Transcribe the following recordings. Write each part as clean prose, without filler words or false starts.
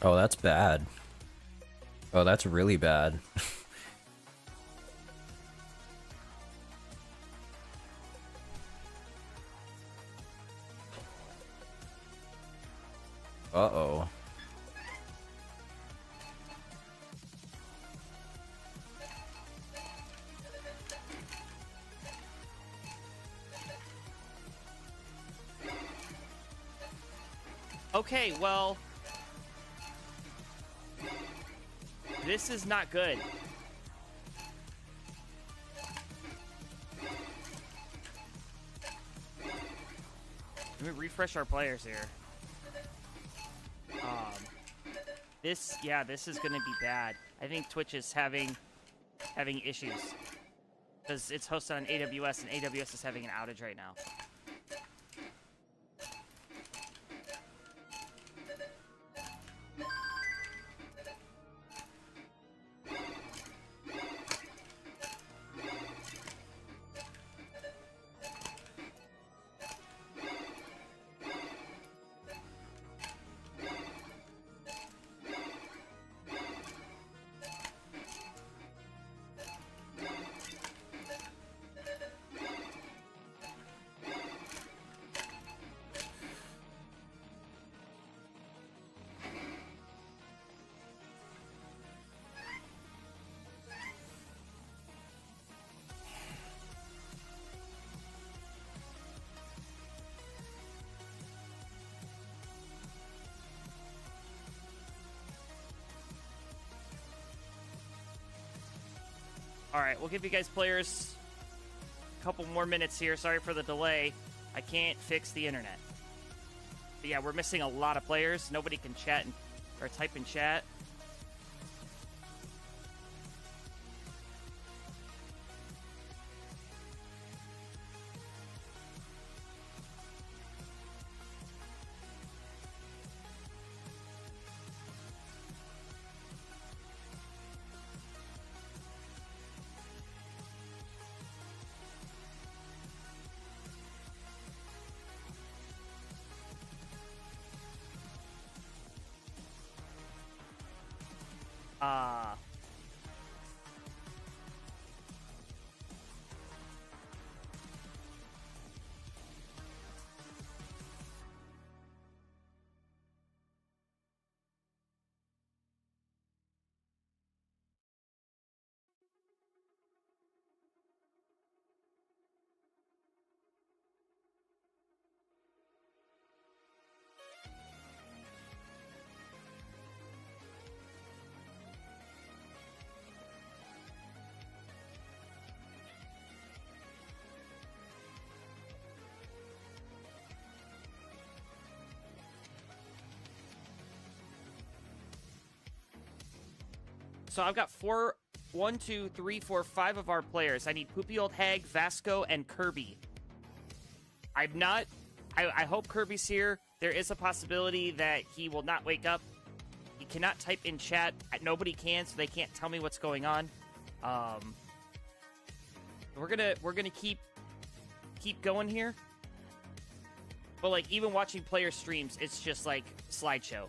Oh, that's bad. Oh, that's really bad. Uh-oh. Okay, well, this is not good. Let me refresh our players here. This is gonna be bad. I think Twitch is having issues because it's hosted on AWS and AWS is having an outage right now. All right, we'll give you guys players a couple more minutes here. Sorry for the delay. I can't fix the internet. But yeah, we're missing a lot of players. Nobody can chat or type in chat. Uh, so I've got 5 of our players. I need Poopy Old Hag, Vasco, and Kirby. I'm not. I hope Kirby's here. There is a possibility that he will not wake up. He cannot type in chat. Nobody can, so they can't tell me what's going on. We're gonna keep going here. But like even watching player streams, it's just like slideshow.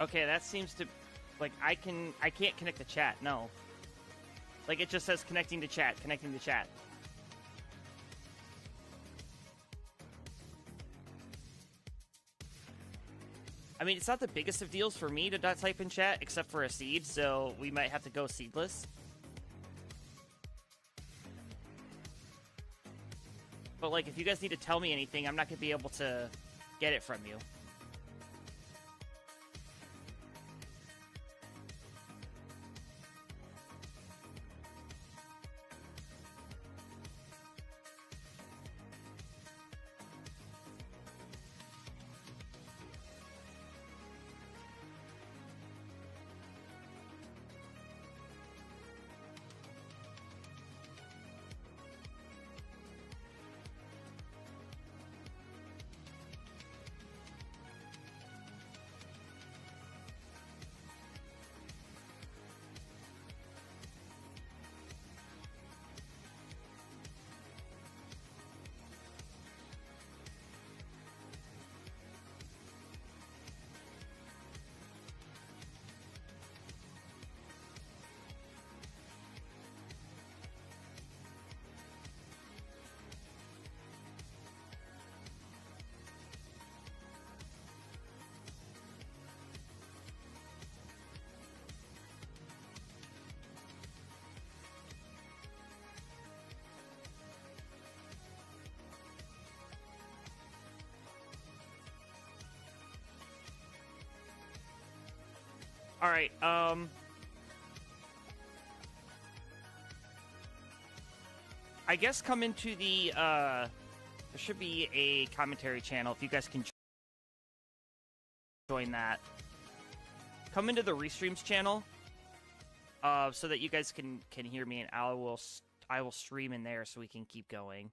Okay, that seems to, like, I can't connect the chat, no. Like, it just says connecting to chat. I mean, it's not the biggest of deals for me to not type in chat, except for a seed, so we might have to go seedless. But, like, if you guys need to tell me anything, I'm not going to be able to get it from you. All right. I guess come into the there should be a commentary channel if you guys can join that. Come into the Restreams channel, so that you guys can hear me, and I will stream in there so we can keep going.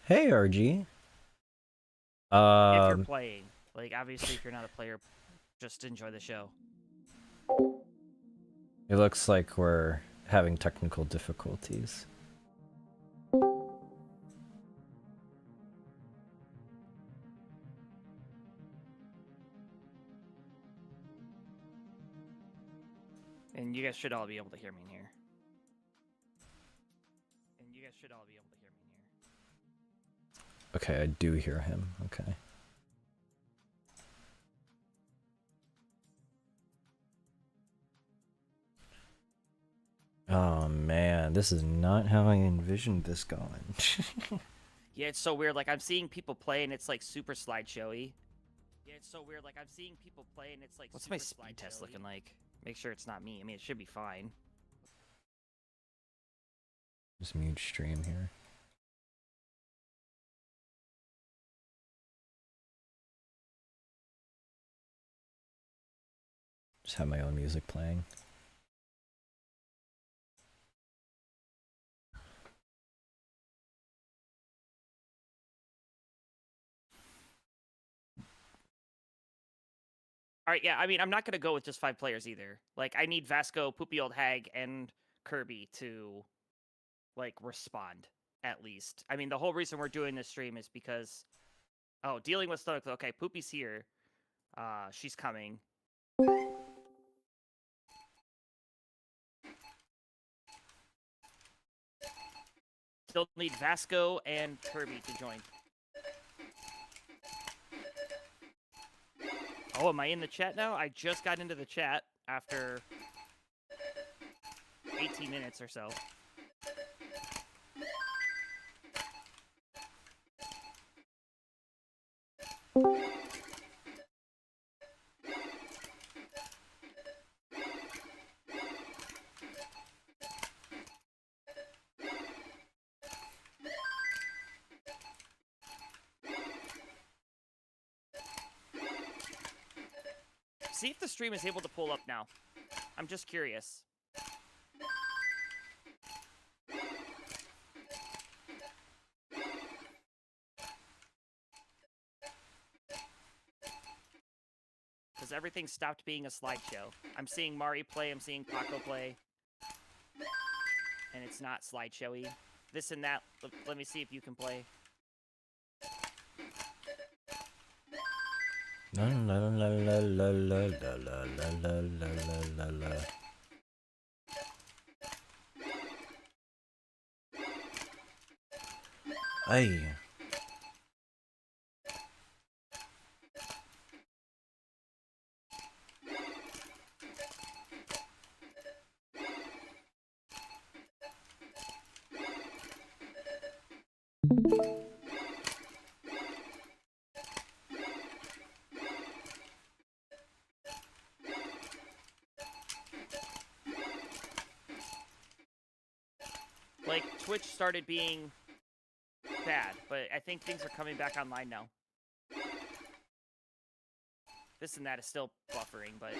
Hey, RG. If you're playing, like obviously if you're not a player, just enjoy the show. It looks like we're having technical difficulties. And you guys should all be able to hear me in here. Okay, I do hear him. Okay. Oh man, this is not how I envisioned this going. Yeah, it's so weird. Like I'm seeing people play and it's like super slideshowy. Yeah, it's so weird. Like I'm seeing people play and it's like. What's my speed test looking like? Make sure it's not me. I mean, it should be fine. Just mute stream here. Just have my own music playing. All right, yeah. I mean, I'm not gonna go with just 5 players either. Like, I need Vasco, Poopy Old Hag, and Kirby to, like, respond at least. I mean, the whole reason we're doing this stream is because, oh, dealing with stomach. Okay, Poopy's here. She's coming. Still need Vasco and Kirby to join. Oh, am I in the chat now? I just got into the chat after 18 minutes or so. See if the stream is able to pull up now. I'm just curious. Because everything stopped being a slideshow. I'm seeing Mari play, I'm seeing Paco play. And it's not slideshowy. This and that, let me see if you can play. La la la la la la la la la la la. Ay. Like, Twitch started being bad, but I think things are coming back online now. This and that is still buffering, but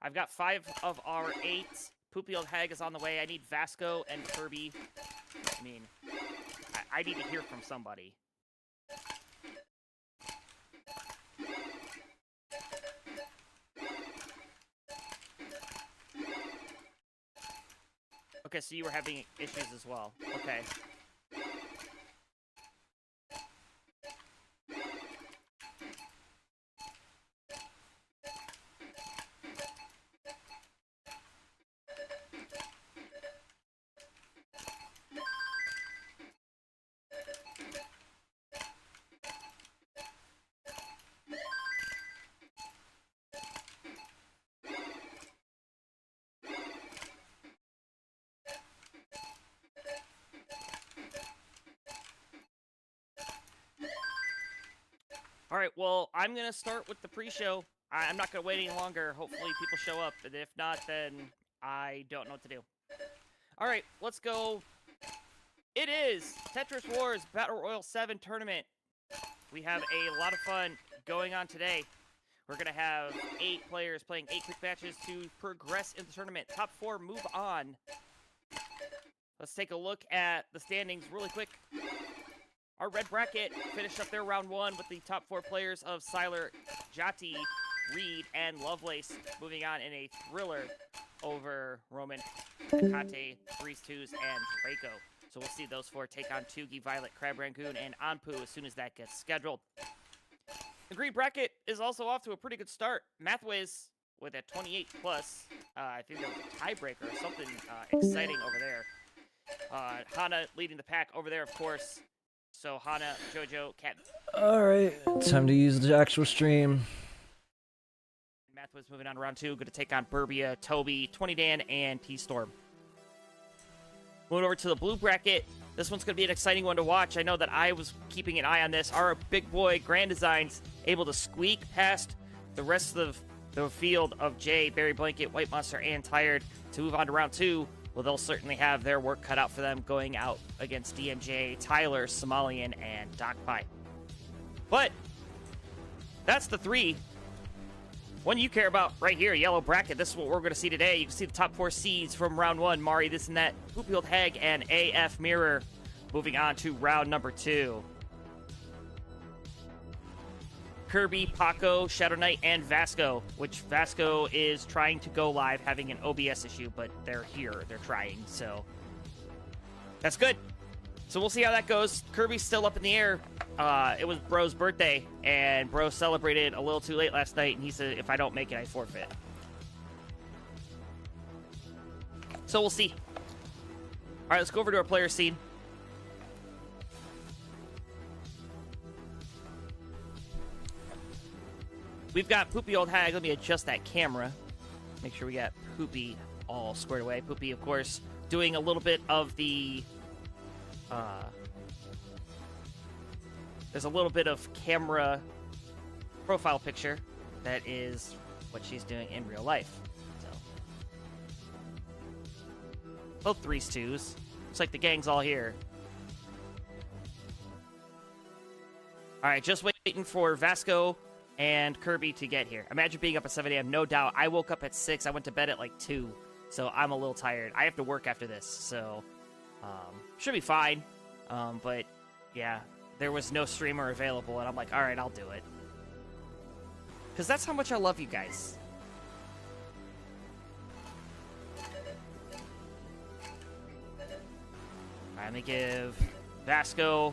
I've got 5 of our 8. Poopy Old Hag is on the way. I need Vasco and Kirby. I mean, I need to hear from somebody. Okay, so you were having issues as well. Okay. All right, well, I'm going to start with the pre-show. I'm not going to wait any longer. Hopefully people show up. And if not, then I don't know what to do. All right, let's go. It is Tetris Wars Battle Royale 7 tournament. We have a lot of fun going on today. We're going to have 8 players playing 8 quick matches to progress in the tournament. Top 4 move on. Let's take a look at the standings really quick. Our red bracket finished up their round 1 with the top 4 players of Siler, Jati, Reed, and Lovelace moving on in a thriller over Roman, Kate, Breeze Twos, and Draco. So we'll see those 4 take on Tugi, Violet, Crab Rangoon, and Anpu as soon as that gets scheduled. The green bracket is also off to a pretty good start. Mathways with a 28 plus. I think there was a tiebreaker or something exciting over there. Hana leading the pack over there, of course. So Hana, Jojo, Cat. Alright, time to use the actual stream. Mathways moving on to round 2. Going to take on Burbia, Toby, 20 Dan, and T-Storm. Moving over to the blue bracket. This one's going to be an exciting one to watch. I know that I was keeping an eye on this. Our big boy Grand Designs able to squeak past the rest of the field of Jay, Barry Blanket, White Monster, and Tired to move on to round 2. Well, they'll certainly have their work cut out for them going out against DMJ, Tyler, Somalian, and Doc Pie. But that's the 3. One you care about right here, yellow bracket. This is what we're going to see today. You can see the top 4 seeds from round 1. Mari, This and That, Poopy Old Hag, and AF Mirror. Moving on to round number 2. Kirby, Paco, Shadow Knight, and Vasco, which Vasco is trying to go live, having an OBS issue, but they're here. They're trying, so that's good. So we'll see how that goes. Kirby's still up in the air. It was Bro's birthday, and Bro celebrated a little too late last night, and he said, if I don't make it, I forfeit. So we'll see. All right, let's go over to our player scene. We've got Poopy Old Hag. Let me adjust that camera. Make sure we got Poopy all squared away. Poopy, of course, doing a little bit of the... there's a little bit of camera profile picture that is what she's doing in real life. So, both 3s, 2s. Looks like the gang's all here. All right, just waiting for Vasco and Kirby to get here. Imagine being up at 7 a.m. No doubt. I woke up at 6. I went to bed at like 2. So I'm a little tired. I have to work after this. So should be fine. But yeah, there was no streamer available. And I'm like, all right, I'll do it. Because that's how much I love you guys. All right, let me give Vasco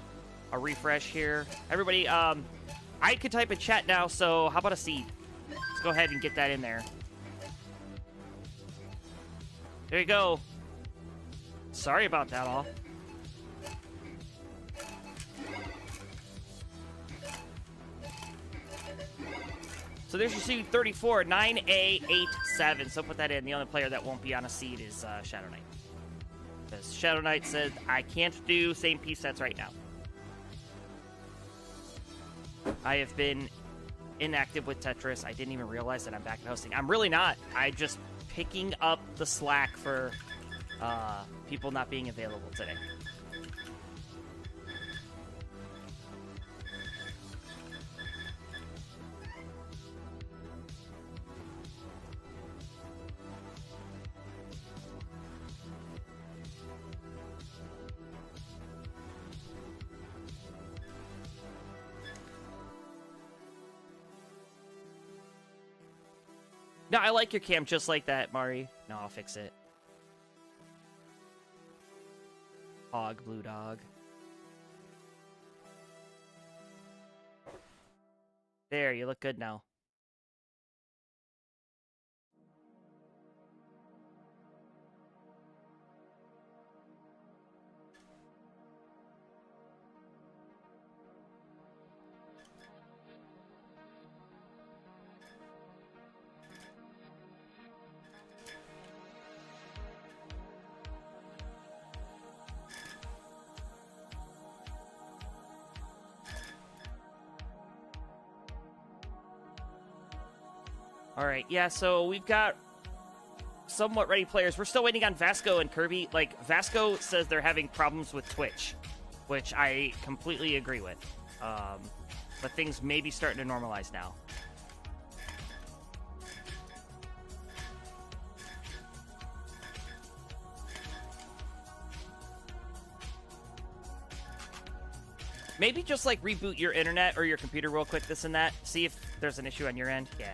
a refresh here. Everybody, I could type in chat now, so how about a seed? Let's go ahead and get that in there. There you go. Sorry about that all. So there's your seed 34, 9A87. So put that in. The only player that won't be on a seed is Shadow Knight. Because Shadow Knight said, I can't do same piece sets right now. I have been inactive with Tetris. I didn't even realize that I'm back at hosting. I'm really not. I'm just picking up the slack for people not being available today. No, I like your cam just like that, Mari. No, I'll fix it. Hog, blue dog. There, you look good now. All right, yeah, so we've got somewhat ready players. We're still waiting on Vasco and Kirby. Like, Vasco says they're having problems with Twitch, which I completely agree with. But things may be starting to normalize now. Maybe just, like, reboot your internet or your computer real quick, this and that. See if there's an issue on your end. Yeah.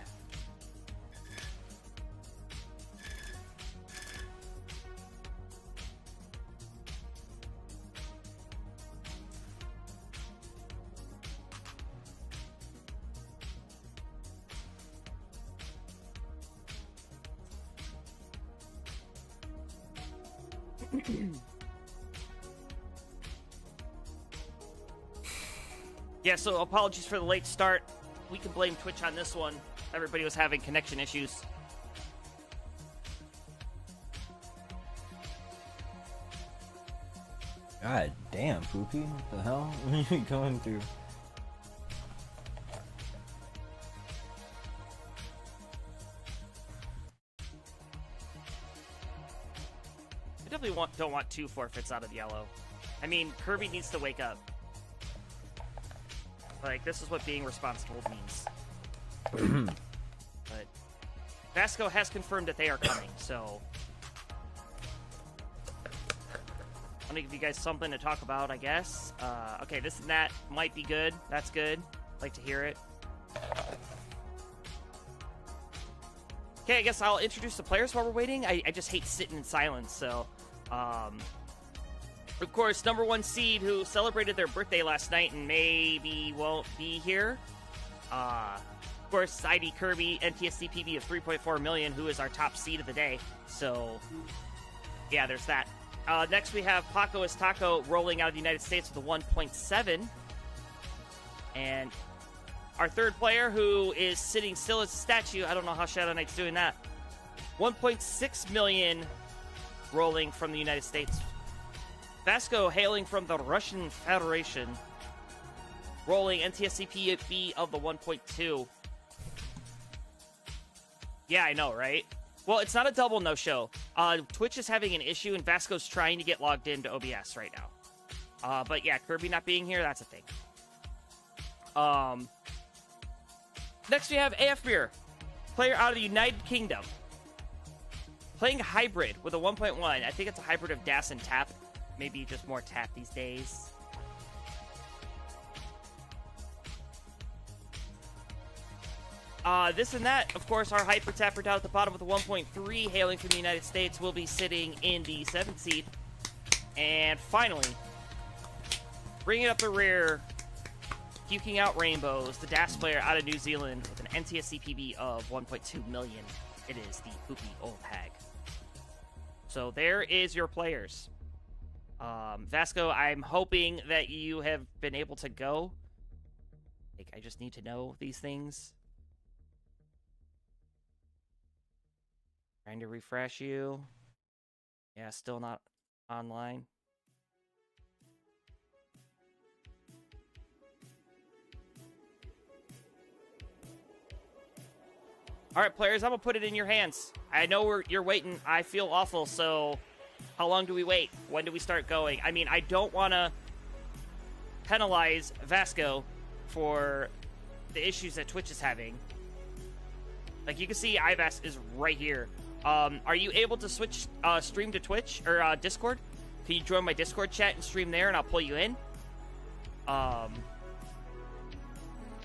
Yeah, so apologies for the late start. We can blame Twitch on this one. Everybody was having connection issues. God damn, Poopy. What the hell? What are you going through? I definitely don't want 2 forfeits out of yellow. I mean, Kirby needs to wake up. Like, this is what being responsible means. But Vasco has confirmed that they are coming, so I'm gonna give you guys something to talk about, I guess. Okay, this and that might be good. That's good. Like to hear it. Okay, I guess I'll introduce the players while we're waiting. I just hate sitting in silence, so of course, number 1 seed who celebrated their birthday last night and maybe won't be here. Of course, ID Kirby, NTSC PB of 3.4 million, who is our top seed of the day. So, yeah, there's that. Next, we have Paco is Taco rolling out of the United States with a 1.7. And our third player, who is sitting still as a statue, I don't know how Shadow Knight's doing that, 1.6 million rolling from the United States. Vasco, hailing from the Russian Federation, rolling NTSC PB of the 1.2. Yeah, I know, right? Well, it's not a double no-show. Twitch is having an issue, and Vasco's trying to get logged into OBS right now. But yeah, Kirby not being here, that's a thing. Next we have AF Beer, player out of the United Kingdom. Playing hybrid with a 1.1. I think it's a hybrid of DAS and Tap. Maybe just more Tap these days. This and that, of course, our Hyper Tapper down at the bottom with a 1.3, hailing from the United States, will be sitting in the 7th seed. And finally, bringing up the rear, puking out rainbows, the DAS player out of New Zealand with an NTSC PB of 1.2 million. It is the poopy old hag. So there is your players. Vasco, I'm hoping that you have been able to go. Like, I just need to know these things. Trying to refresh you. Yeah, still not online. All right, players, I'm going to put it in your hands. I know you're waiting. I feel awful, so how long do we wait? When do we start going? I mean, I don't want to penalize Vasco for the issues that Twitch is having. Like, you can see IVAS is right here. Are you able to switch stream to Twitch or Discord? Can you join my Discord chat and stream there, and I'll pull you in?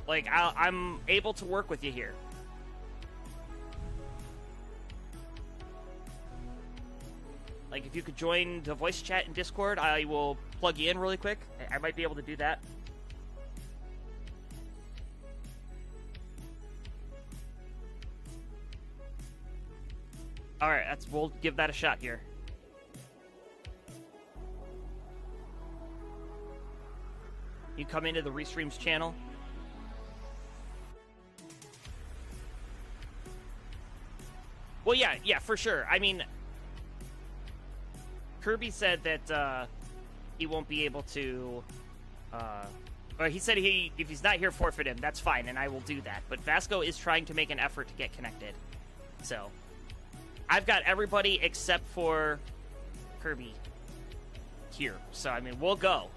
Like, I'm able to work with you here. Like, if you could join the voice chat in Discord, I will plug you in really quick. I might be able to do that. Alright, we'll give that a shot here. You come into the Restreams channel. Well, yeah, for sure. I mean, Kirby said that he won't be able to Or he said if he's not here, forfeit him. That's fine, and I will do that. But Vasco is trying to make an effort to get connected. So, I've got everybody except for Kirby here. So, I mean, we'll go.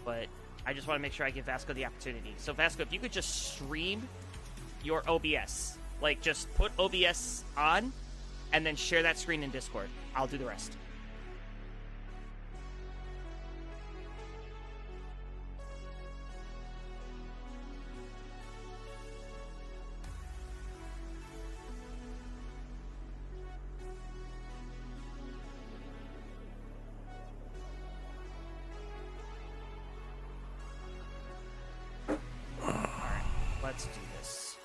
But I just want to make sure I give Vasco the opportunity. So, Vasco, if you could just stream your OBS. Like, just put OBS on, and then share that screen in Discord. I'll do the rest. Let's do this.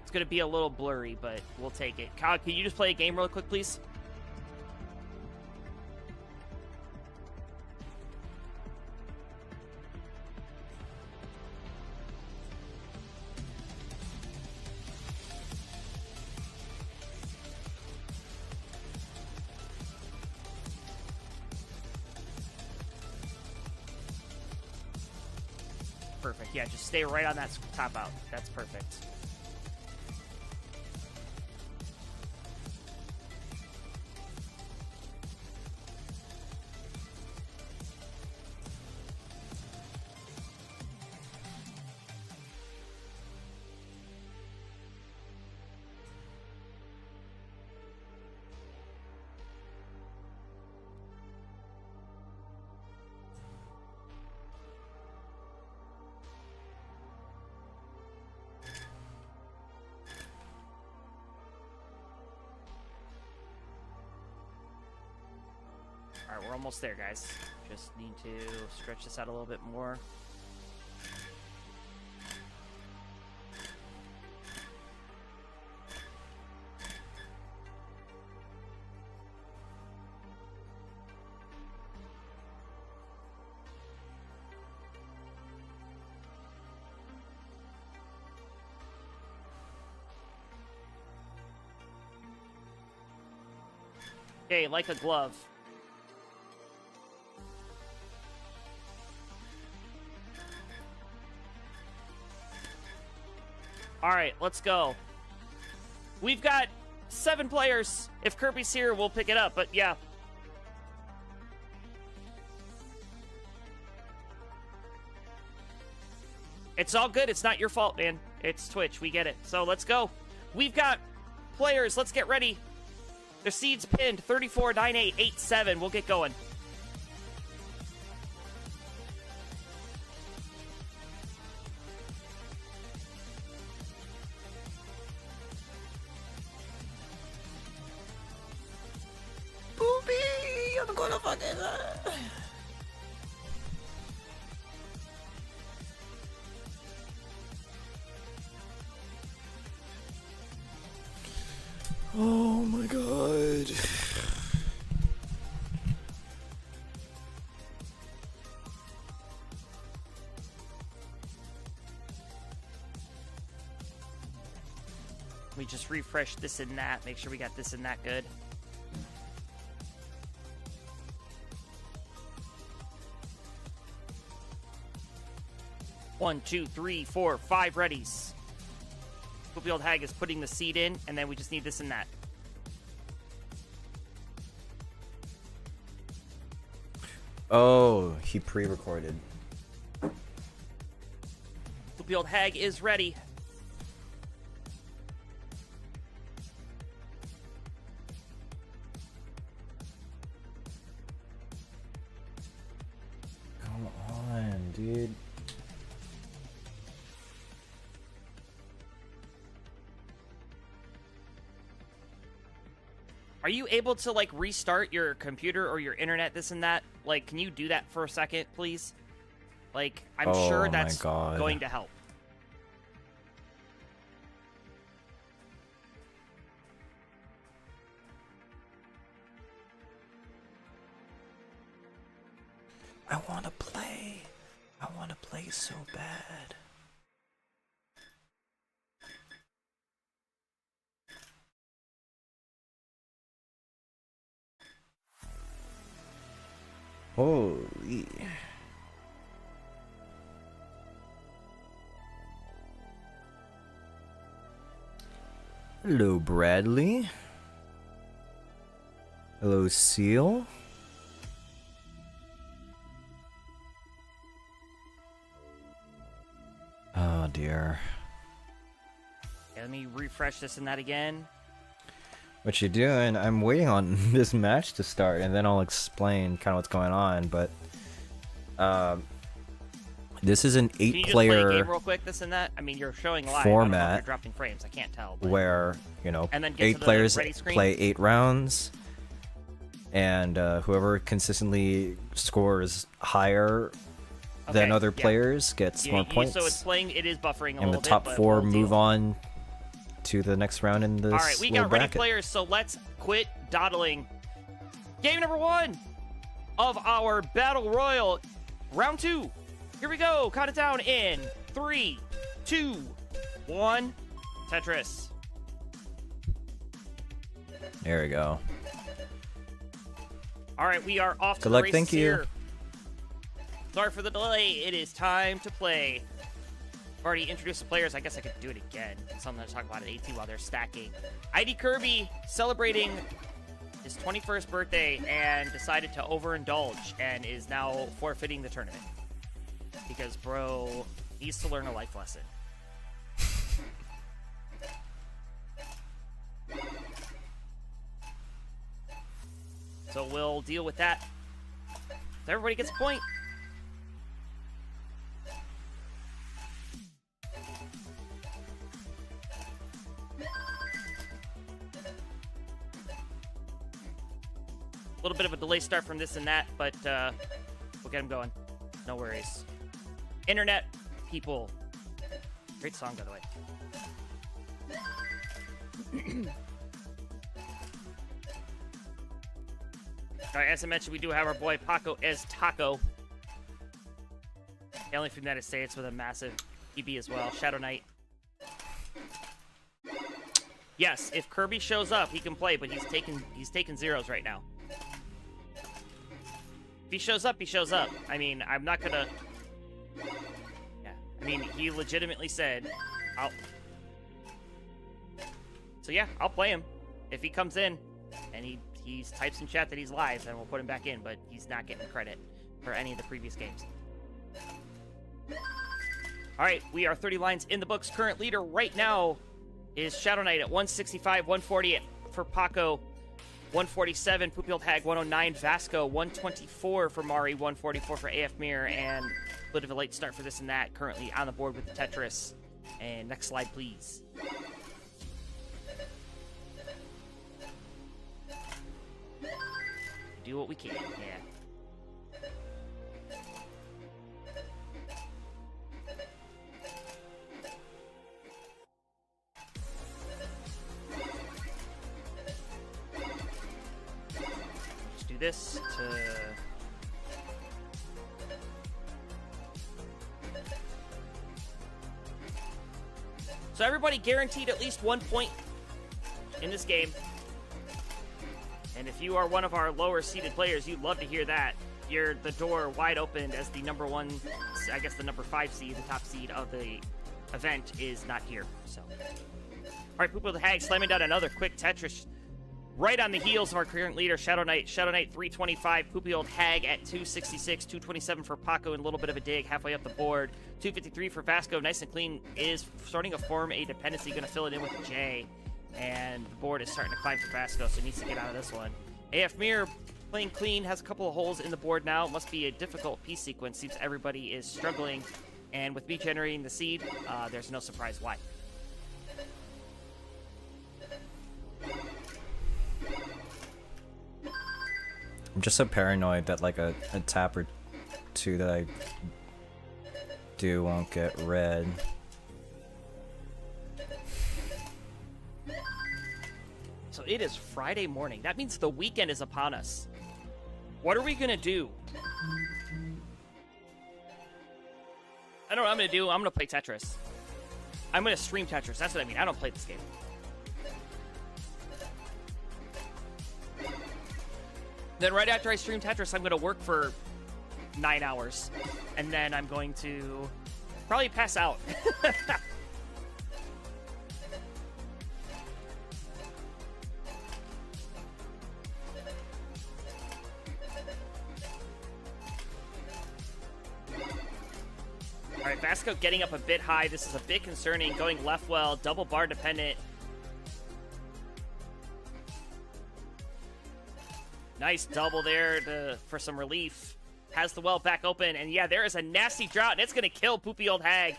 It's going to be a little blurry, but we'll take it. Kyle, can you just play a game real quick, please? Perfect. Yeah, just stay right on that top out. That's perfect. All right, we're almost there, guys. Just need to stretch this out a little bit more. Okay, like a glove. All right, let's go. We've got 7 players. If Kirby's here, we'll pick it up, but yeah. It's all good. It's not your fault, man. It's Twitch. We get it. So let's go. We've got players. Let's get ready. Their seeds pinned 34, 9, 8, 8, 7. We'll get going. I'm gonna fucking. Oh my god. We just refresh this and that. Make sure we got this and that good. One, two, three, four, 5 readies. Poopy Old Hag is putting the seed in, and then we just need this and that. Oh, he pre-recorded. Poopy Old Hag is ready. Come on, dude. Are you able to, like, restart your computer or your internet, this and that? Like, can you do that for a second, please? Like, I'm sure that's going to help. I want to play. I want to play so bad. Holy. Hello, Bradley. Hello, Seal. Oh, dear. Okay, let me refresh this and that again. What you doing? I'm waiting on this match to start, and then I'll explain kind of what's going on, but... this is an 8-player... Can you just play a game real quick, this and that? I mean, you're showing live. Format. I don't know if you're dropping frames. I can't tell. But... Where, you know, and then 8 players play 8 rounds, and whoever consistently scores higher than other players gets more points. So it's playing, it is buffering a and little the top bit, 4 move on to the next round in this. All right, we got bracket. ready players, so let's quit dawdling. Game number 1 of our Battle Royal, round 2. Here we go. Count it down in 3, 2, 1. Tetris. There we go. All right, we are off to Good the luck, races thank you. here. Sorry for the delay. It is time to play. I've already introduced the players. I guess I could do it again. Something to talk about at AT while they're stacking. ID Kirby celebrating his 21st birthday and decided to overindulge and is now forfeiting the tournament. Because bro needs to learn a life lesson. So we'll deal with that. So everybody gets a point. A little bit of a delay start from this and that, but we'll get him going. No worries. Internet people. Great song, by the way. All right, as I mentioned, we do have our boy Paco as Taco. Hailing from the United States with a massive EB as well. Shadow Knight. Yes, if Kirby shows up, he can play, but he's taking zeros right now. If he shows up, he shows up. I mean, I'm not gonna... Yeah, I mean, he legitimately said, So yeah, I'll play him. If he comes in, and he types in chat that he's live, then we'll put him back in, but he's not getting credit for any of the previous games. Alright, we are 30 lines in the books. Current leader right now is Shadow Knight at 165, 140 for Paco, 147, Poopy Hag, 109, Vasco, 124 for Mari, 144 for AF Mir, and a bit of a late start for this and that. Currently on the board with the Tetris. And next slide, please. Do what we can, yeah. Just do this to... So everybody guaranteed at least 1 point in this game. And if you are one of our lower seeded players, you'd love to hear that. You're the door wide open as the number 1, I guess the number 5 seed, the top seed of the event is not here. So, all right, Poopy the Hag slamming down another quick Tetris right on the heels of our current leader, Shadow Knight. Shadow Knight 325, Poopy Old Hag at 266, 227 for Paco, and a little bit of a dig halfway up the board. 253 for Vasco, nice and clean, is starting to form a dependency, going to fill it in with a J. And the board is starting to climb for Vasco, so he needs to get out of this one. AF Mir playing clean, has a couple of holes in the board now. Must be a difficult piece sequence. Seems everybody is struggling. And with me generating the seed, there's no surprise why. I'm just so paranoid that like a tap or two that I do won't get red. So it is Friday morning. That means the weekend is upon us. What are we gonna do? I don't know what I'm gonna do. I'm gonna play Tetris. I'm gonna stream Tetris. That's what I mean. I don't play this game. Then right after I stream Tetris, I'm gonna work for 9 hours. And then I'm going to probably pass out. All right, Vasco getting up a bit high. This is a bit concerning. Going left well, double bar dependent. Nice double there for some relief. Has the well back open, and yeah, there is a nasty drought, and it's going to kill Poopy Old Hag.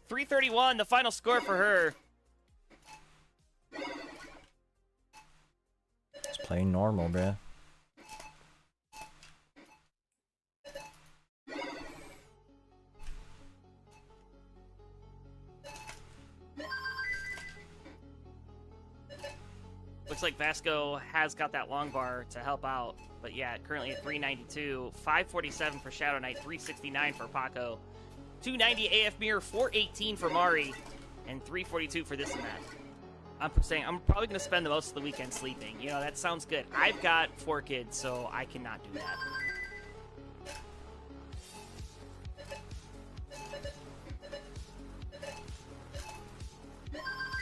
331, the final score for her. Just playing normal, bruh. Looks like Vasco has got that long bar to help out. But yeah, currently at 392. 547 for Shadow Knight, 369 for Paco. 290 AF Mirror, 418 for Mari, and 342 for this and that. I'm saying I'm probably going to spend the most of the weekend sleeping. You know, that sounds good. I've got 4 kids, so I cannot do that.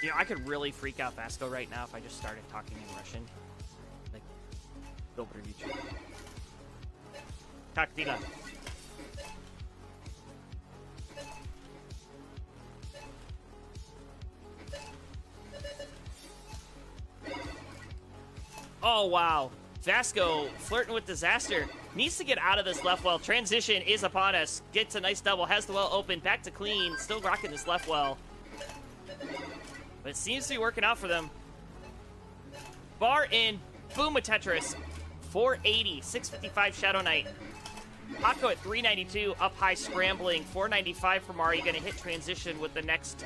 You know, I could really freak out Vasco right now if I just started talking in Russian. Like, Добрый вечер. Как дела? Oh, wow. Vasco flirting with disaster. Needs to get out of this left well. Transition is upon us. Gets a nice double. Has the well open. Back to clean. Still rocking this left well. But it seems to be working out for them. Bar in. Boom, a Tetris. 480. 655 Shadow Knight. Paco at 392. Up high scrambling. 495 for Mari. Going to hit transition with the next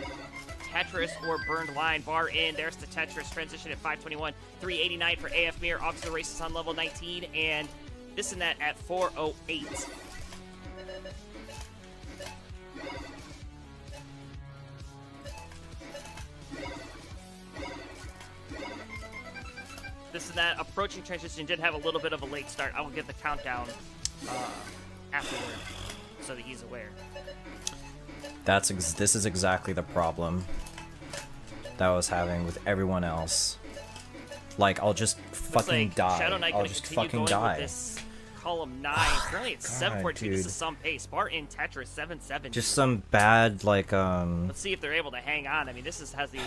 Tetris or burned line. Bar in. There's the Tetris. Transition at 521. 389 for AF Mirror. Off to the races on level 19. And this and that at 408. This and that approaching transition did have a little bit of a late start. I will get the countdown afterward so that he's aware. This is exactly the problem that I was having with everyone else. Like, I'll just fucking die. Shadow Knight I'll just fucking die. With this column 9. Currently it's 714. This is some pace. Bar in Tetris 770. Just some bad, like, Let's see if they're able to hang on. I mean, this has the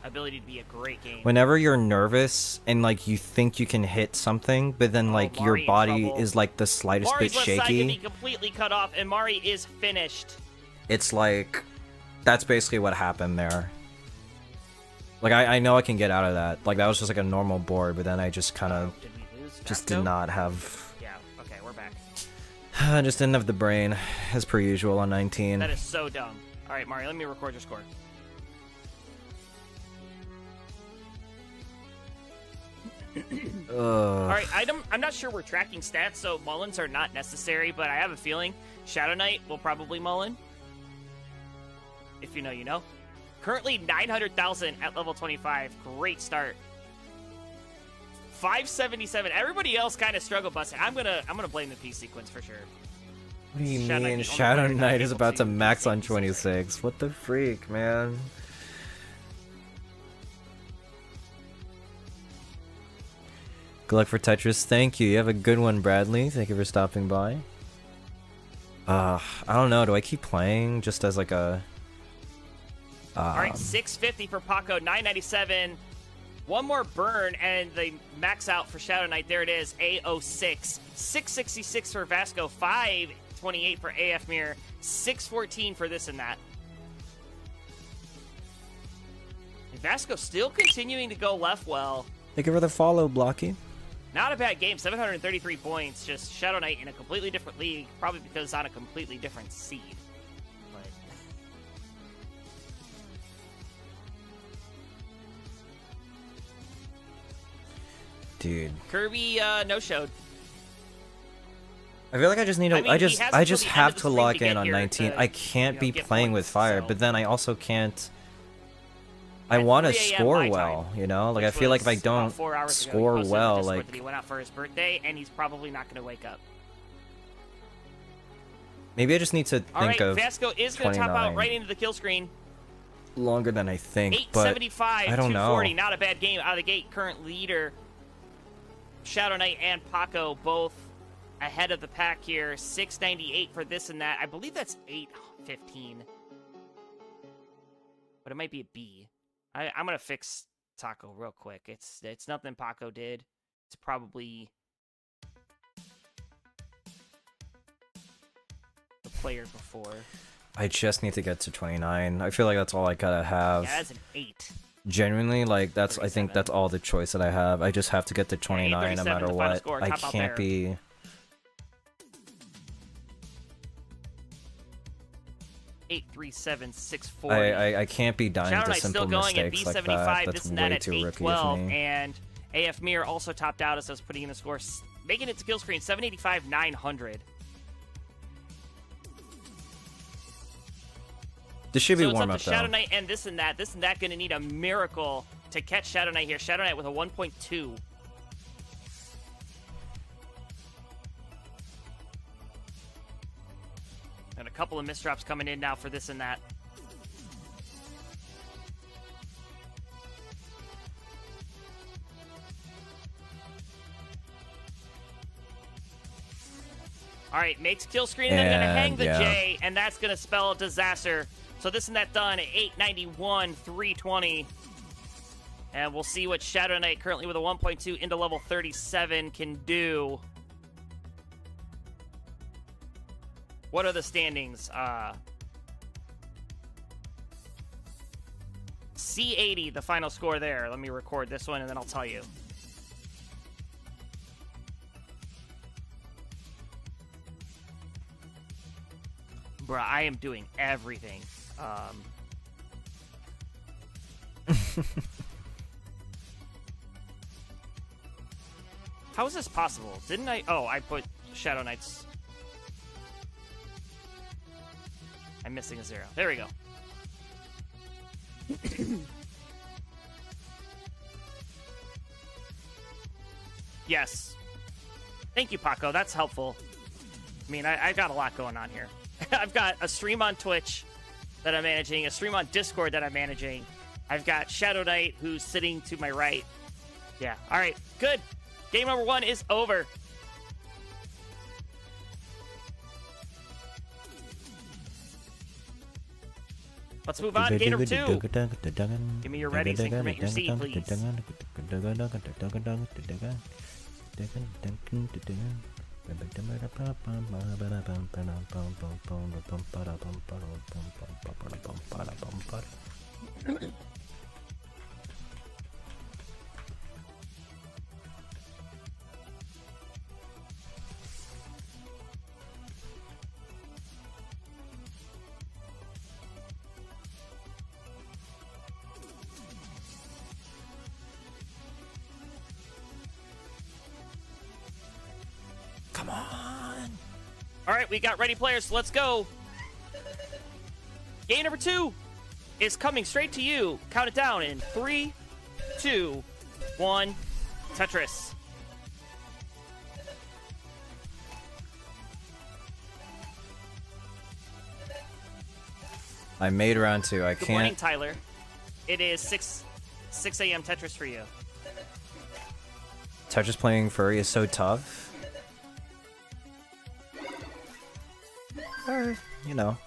ability to be a great game. Whenever you're nervous and, like, you think you can hit something, but then, like, your body is, like, the slightest bit shaky. Mari's left side can be completely cut off, and Mari is finished. It's like, that's basically what happened there. Like, I know I can get out of that. Like, that was just like a normal board, but then I just kind of just did not have... Yeah, okay, we're back. I just didn't have the brain, as per usual on 19. That is so dumb. All right, Mari, let me record your score. All right, I'm not sure we're tracking stats, so Mullins are not necessary, but I have a feeling Shadow Knight will probably Mullen. If you know, you know. Currently 900,000 at level 25. Great start. 577. Everybody else kind of struggle busting. I'm gonna blame the P sequence for sure. What do you mean? Shadow Knight is about to max on 26. What the freak, man? Good luck for Tetris. Thank you. You have a good one, Bradley. Thank you for stopping by. I don't know. Do I keep playing just as like a... All right, 650 for Paco, 997. One more burn, and they max out for Shadow Knight. There it is, A06. 666 for Vasco, 528 for AF Mirror, 614 for this and that. And Vasco still continuing to go left well. Thank you for the follow, Blocky. Not a bad game. 733 points. Just Shadow Knight in a completely different league. Probably because it's on a completely different seed. But Dude. Kirby no-showed. I feel like I just need to. I mean, I he just, has I until just the end have of the to stream log to get in on here 19. to, I can't be get playing with points, fire, so. but then I also can't. I At want to 3 a.m. score my well, time, you know. Like I which feel like if I was about don't 4 hours ago, he score posted in the well, Discord like that he went out for his birthday, and he's probably not going to wake up. maybe I just need to All right, think of Vasco is going to top out 29 right into the kill screen. longer than I think, but 875, I don't know. 240. Not a bad game out of the gate. Current leader, Shadow Knight and Paco, both ahead of the pack here. 698 for this and that. I believe that's 815. But it might be a B. I'm going to fix Taco real quick. It's nothing Paco did. It's probably the player before. I just need to get to 29. I feel like that's all I gotta have. Yeah, that's an 8. Genuinely, like that's. I think 37. that's all the choice that I have. I just have to get to 29 no 837, matter the final what. score, I top out can't there. be. 837, 640. I can't be dying Shadow to Knight's simple still going at mistakes like B75, that. this That's and that way at too rookie of 812, me. and AF Mir also topped out as I was putting in the score, making it to kill screen 785, 900. This should be So it's warm up up to though. Shadow Knight and this and that going to need a miracle to catch Shadow Knight here. Shadow Knight with a 1.2. And a couple of misdrops coming in now for this and that. All right, makes kill screen, and then going to hang And, the yeah. J, and that's going to spell disaster. So this and that done, 891, 320. And we'll see what Shadow Knight, currently with a 1.2 into level 37, can do. What are the standings? C80, the final score there. Let me record this one, and then I'll tell you. Bruh, I am doing everything. How is this possible? Didn't I? Oh, I put Shadow Knight's. I'm missing a 0. There we go. Yes. Thank you, Paco. That's helpful. I mean, I've got a lot going on here. I've got a stream on Twitch that I'm managing, a stream on Discord that I'm managing. I've got Shadow Knight, who's sitting to my right. Yeah. All right. Good. Game number 1 is over. Let's move on to game number 2. Give me your ready, increment your seed, please. Come on. All right, we got ready players. Let's go. Game number 2 is coming straight to you. Count it down in 3, 2, 1. Tetris. I made round 2. I Good morning, can't. Tyler. It is 6 a.m. Tetris for you. Tetris playing furry is so tough. Or, you know.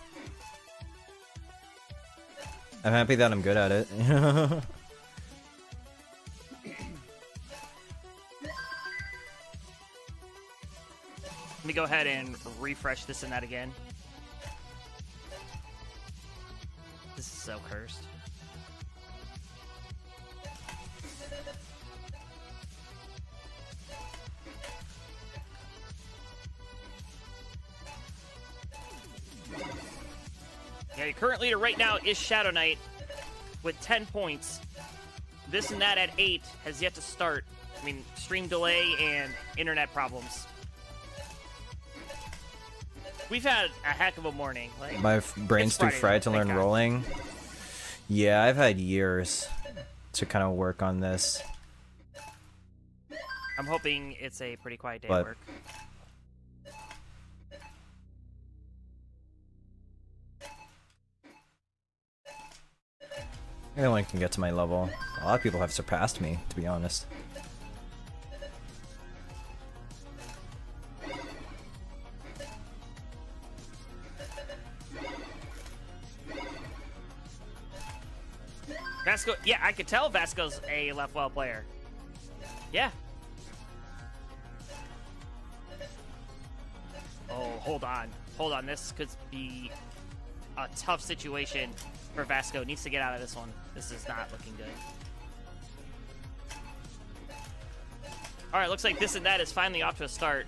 I'm happy that I'm good at it. Let me go ahead and refresh this and that again. This is so cursed. Okay, current leader right now is Shadow Knight with 10 points. This and that at 8 has yet to start. I mean, stream delay and internet problems. We've had a heck of a morning. Like, My brain's too fried to learn rolling. Yeah, I've had years to kind of work on this. I'm hoping it's a pretty quiet day But at work. no one can get to my level. A lot of people have surpassed me, to be honest. Vasco, yeah, I could tell Vasco's a left well player. Yeah. Oh, hold on. Hold on. This could be a tough situation for Vasco. Needs to get out of this one. This is not looking good. All right, looks like this and that is finally off to a start.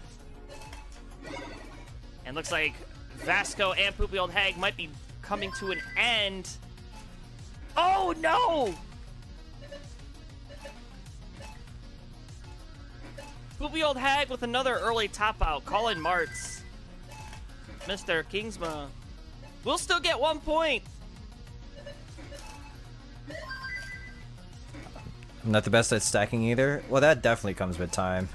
And looks like Vasco and Poopy Old Hag might be coming to an end. Oh, no! Poopy Old Hag with another early top out. Colin Martz. Mr. Kingsma. We'll still get 1 point. I'm not the best at stacking either. Well, that definitely comes with time.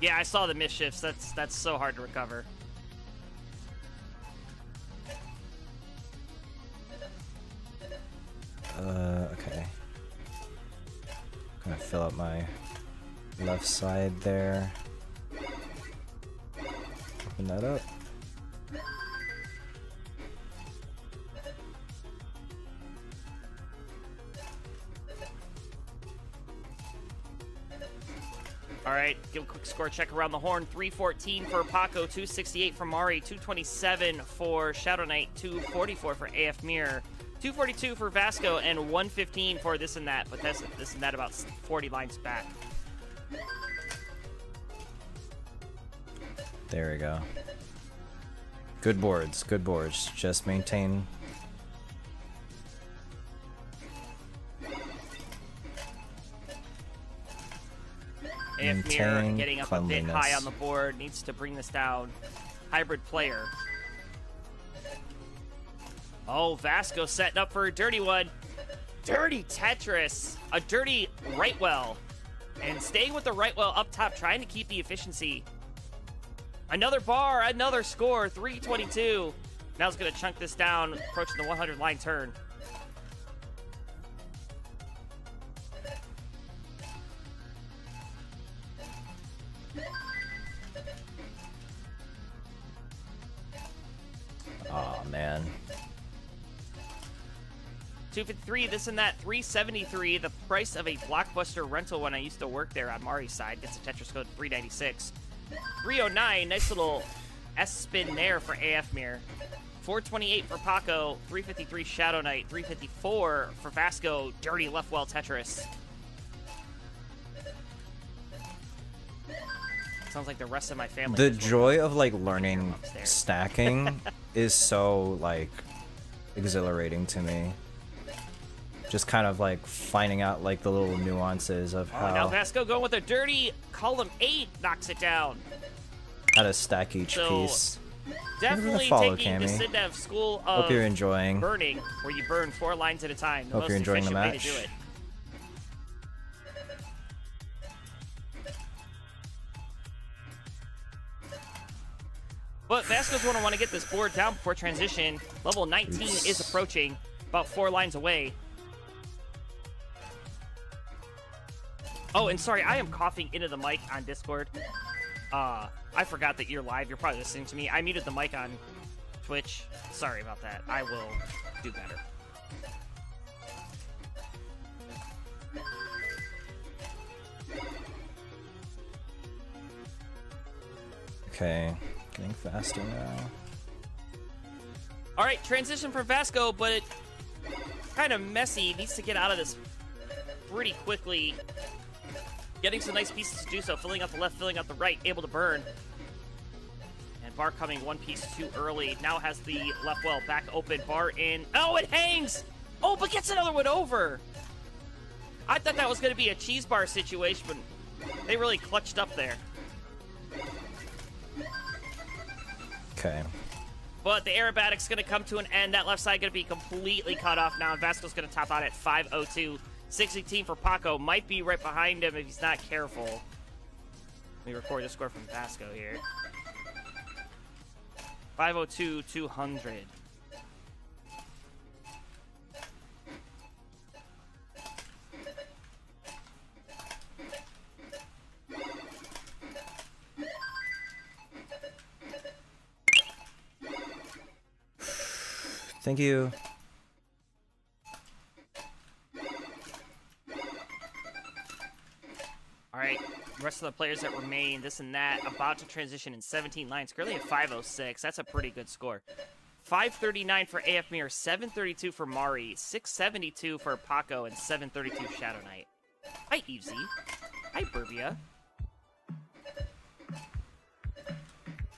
Yeah, I saw the misshifts. That's so hard to recover. Okay. Gonna fill up my left side there. Open that up. All right, give a quick score check around the horn. 314 for Paco, 268 for Mari, 227 for Shadow Knight, 244 for AF Mirror, 242 for Vasco, and 115 for this and that. But this and that about 40 lines back. There we go. Good boards, good boards. Just maintain. AF Mirror getting up a bit high on the board. Needs to bring this down. Hybrid player. Oh, Vasco setting up for a dirty one. Dirty Tetris. A dirty right well. And staying with the right well up top, trying to keep the efficiency. Another bar, another score, 322. Now it's going to chunk this down, approaching the 100 line turn. Oh man. 253, this and that, 373. The price of a Blockbuster rental when I used to work there on Mari's side. Gets a Tetris code 396. 309, nice little S-spin there for AF Mirror. 428 for Paco, 353 Shadow Knight, 354 for Vasco, dirty left well Tetris. Sounds like the rest of my family. The joy of like learning stacking is so like exhilarating to me. Just kind of like finding out like the little nuances of how. Now Vasco going with a dirty column 8 knocks it down. How to stack each piece. Definitely follow, taking the Cammy. Sidnev school of Hope you're enjoying. burning, where you burn 4 lines at a time. The Hope most you're enjoying the efficient way to match. do it. But Vasco's going to want to get this board down before transition. Level 19 is approaching, about 4 lines away. Oh, and sorry, I am coughing into the mic on Discord. I forgot that you're live. You're probably listening to me. I muted the mic on Twitch. Sorry about that. I will do better. Okay, getting faster now. All right, transition from Vasco, but kind of messy. Needs to get out of this pretty quickly. Getting some nice pieces to do so. Filling out the left, filling out the right. Able to burn. Bar coming one piece too early. Now has the left well back open. Bar in. Oh, it hangs! Oh, but gets another one over! I thought that was going to be a cheese bar situation, but they really clutched up there. Okay. But the aerobatic's going to come to an end. That left side going to be completely cut off now. And Vasco's going to top out at 5:02. 6:18 for Paco. Might be right behind him if he's not careful. Let me record the score from Vasco here. 5:02, 200. Thank you. All right, the rest of the players that remain, this and that, about to transition in 17 lines. Currently at 5:06. That's a pretty good score. 5:39 for AF Mir, 7:32 for Mari, 6:72 for Paco, and 7:32 Shadow Knight. Hi, Evesy. Hi, Burbia.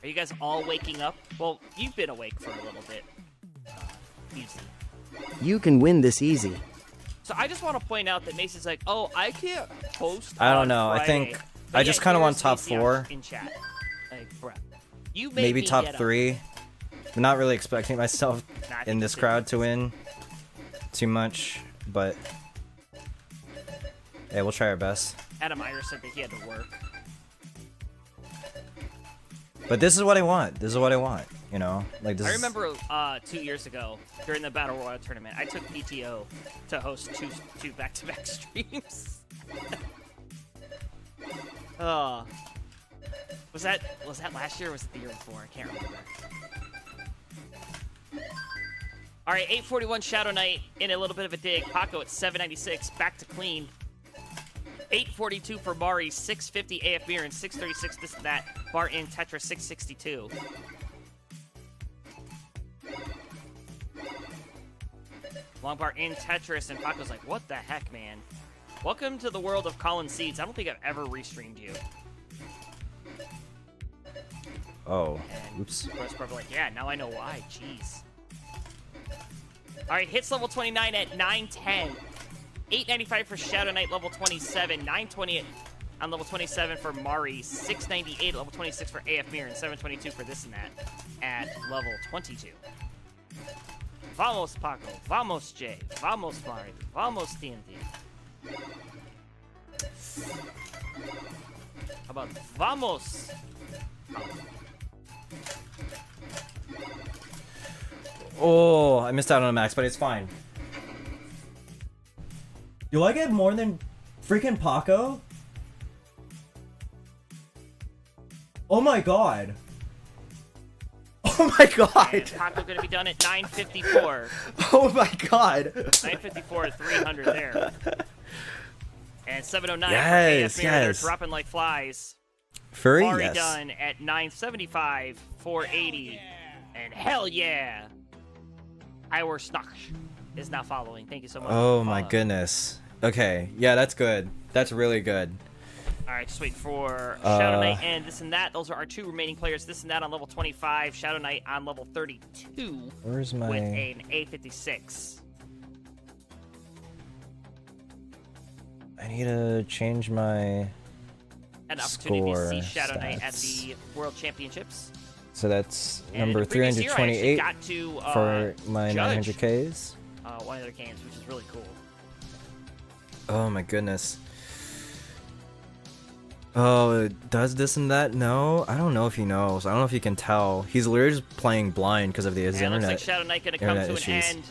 Are you guys all waking up? Well, you've been awake for a little bit. Evesy. You can win this easy. So I just want to point out that Mason's like, oh, I can't host I don't on know. Friday. I think But I just yet kind of want here's top Macy 4. in chat. Like, bruh. You made Maybe me top get up. 3. I'm not really expecting myself Nah, in this crowd to win too much, but yeah, we'll try our best. Adam Iyer said that he had to work. But this is what I want. This is what I want. You know, like this. I remember 2 years ago during the Battle Royale tournament, I took PTO to host two back-to-back streams. Was that last year or was it the year before? I can't remember. All right, 8:41 Shadow Knight in a little bit of a dig. Paco at 796, back to clean. 8:42 for Mari, 650 AF Mir, and 636 this and that. Bar in Tetris, 662. Long bar in Tetris, and Paco's like, what the heck, man? Welcome to the world of Colin Seeds. I don't think I've ever restreamed you. Oh, And oops. Gross probably like, yeah, now I know why. Jeez. All right, hits level 29 at 910. 895 for Shadow Knight, level 27. 920 on level 27 for Mari. 698 level 26 for AF Mir, and 722 for this and that at level 22. Vamos, Paco. Vamos, Jay. Vamos, Mari. Vamos, TNT. How about vamos? Oh, I missed out on a max, but it's fine. Do I get more than freaking Paco? Oh my god. Oh my And god. Paco going to be done at 954. Oh my god. 954 to 300 there. And 709 Yes, for AF Mir. They're yes. dropping like flies. Furry, Mari yes. done at 975, 480. And hell yeah. Iwer Snock is now following. Thank you so much. Oh for my following. goodness. Okay, yeah, that's good. That's really good. All right, just wait for Shadow Knight and this and that. Those are our two remaining players. This and that on level 25. Shadow Knight on level 32 Where's my... with an A56. I need to change my... An opportunity to see Score Shadow Knight at stats. the World Championships. So that's And in number the previous year, I actually 328 got to for my judge 900Ks. one of their games, which is really cool. Oh my goodness. Oh, it does this and that? No, I don't know if he knows. I don't know if he can tell. He's literally just playing blind because of his And it looks internet. like Shadow Knight going to come internet to an issues. end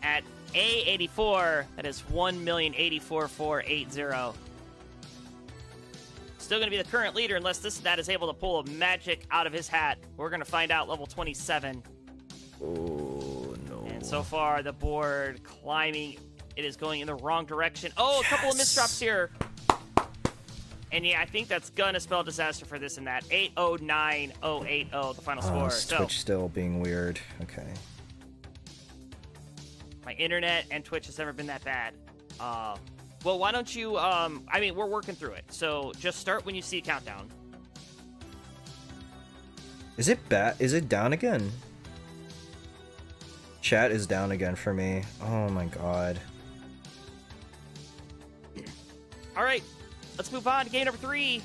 at A84. That is 1,084,480. Still going to be the current leader unless this and that is able to pull a magic out of his hat. We're going to find out level 27. Oh no. And so far, the board climbing. It is going in the wrong direction. Oh, a couple of misdrops here. And yeah, I think that's going to spell disaster for this and that. 809,080, the final score. So, Twitch still being weird. Okay. my internet and Twitch has never been that bad. Well, why don't you, I mean, we're working through it. So just start when you see a countdown. Is it bad? Is it down again? Chat is down again for me. Oh my god. All right, let's move on to game number 3.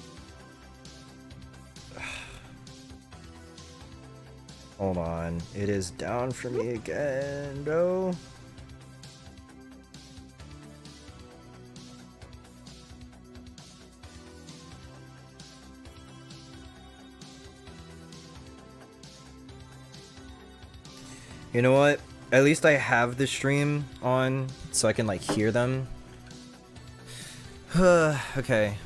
Hold on. It is down for me again, bro. You know what? At least I have the stream on so I can like hear them. Okay.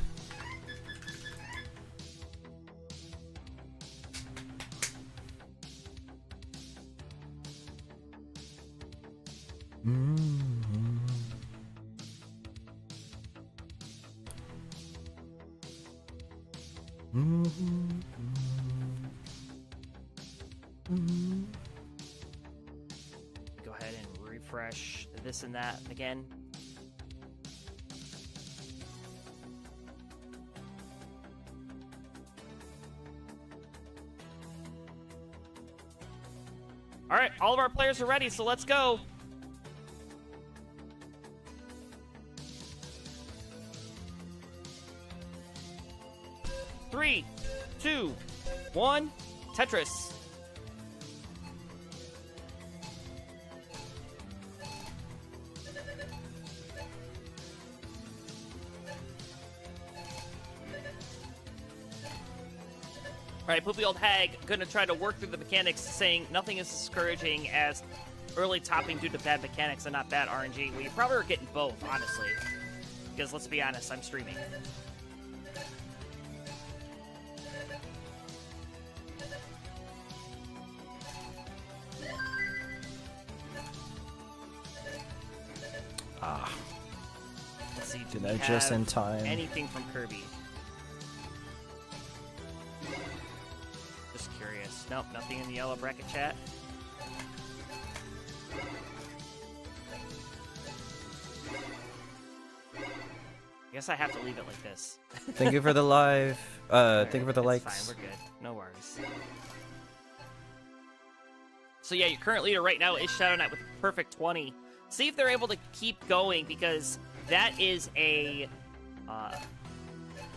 Go ahead and refresh this and that again. All right, all of our players are ready, so let's go. Three, 2, 1, Tetris. All right, Poopy Old Hag gonna try to work through the mechanics, saying nothing is discouraging as early topping due to bad mechanics and not bad RNG. Well, you probably are getting both, honestly. Because let's be honest, I'm streaming. Let's see, do Did we I just have in time? anything from Kirby? Just curious. Nope, nothing in the yellow bracket chat. I guess I have to leave it like this. Thank you for the live. Thank you for the It's likes. fine, we're good. No worries. So yeah, your current leader right now is Shadow Knight with a perfect 20. See if they're able to keep going, because that is a...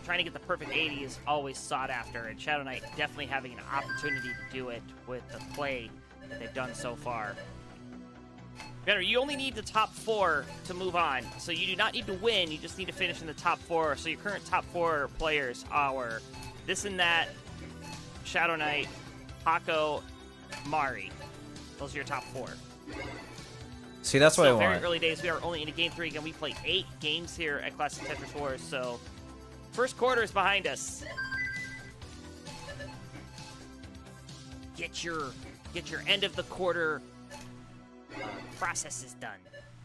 trying to get the perfect 80 is always sought after, and Shadow Knight definitely having an opportunity to do it with the play that they've done so far. Better, you only need the top 4 to move on, so you do not need to win, you just need to finish in the top 4. So your current top 4 players are this and that, Shadow Knight, Paco, Mari. Those are your top 4. See, that's what I Very want. early days. We are only into game 3 again. We play 8 games here at Classic Tetris Wars, so first quarter is behind us. Get your end of the quarter process is done.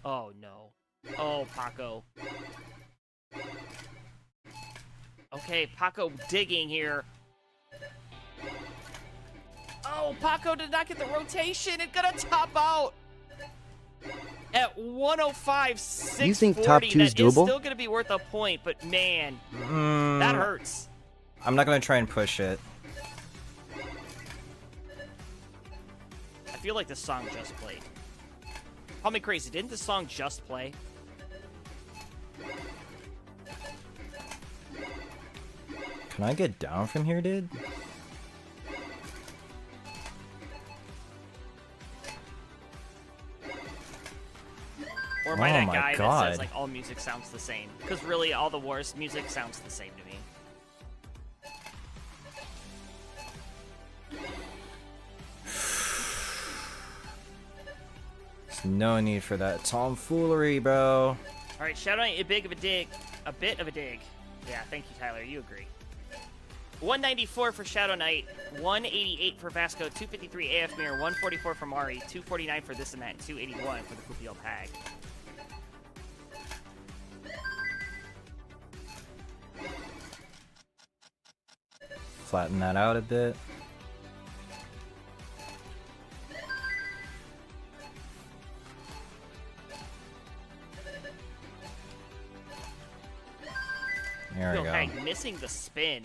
Oh no. Oh, Paco. Okay, Paco digging here. Oh, Paco did not get the rotation. It's gonna top out at 105.640. You think top two is That is doable? still gonna be worth a point, but man, that hurts. I'm not gonna try and push it. I feel like this song just played. Call me crazy, didn't this song just play? Can I get down from here, dude? Or am I Oh that my guy that God. says like all music sounds the same? Because really, all the Wars music sounds the same to me. There's no need for that tomfoolery, bro. All right, Shadow Knight, a bit of a dig. Yeah, thank you, Tyler. You agree. 194 for Shadow Knight, 188 for Vasco, 253 AF Mirror, 144 for Mari, 249 for this and that, and 281 for the Poopy Old Hag. Flatten that out a bit. There we Poopy Old go. Hag missing the spin.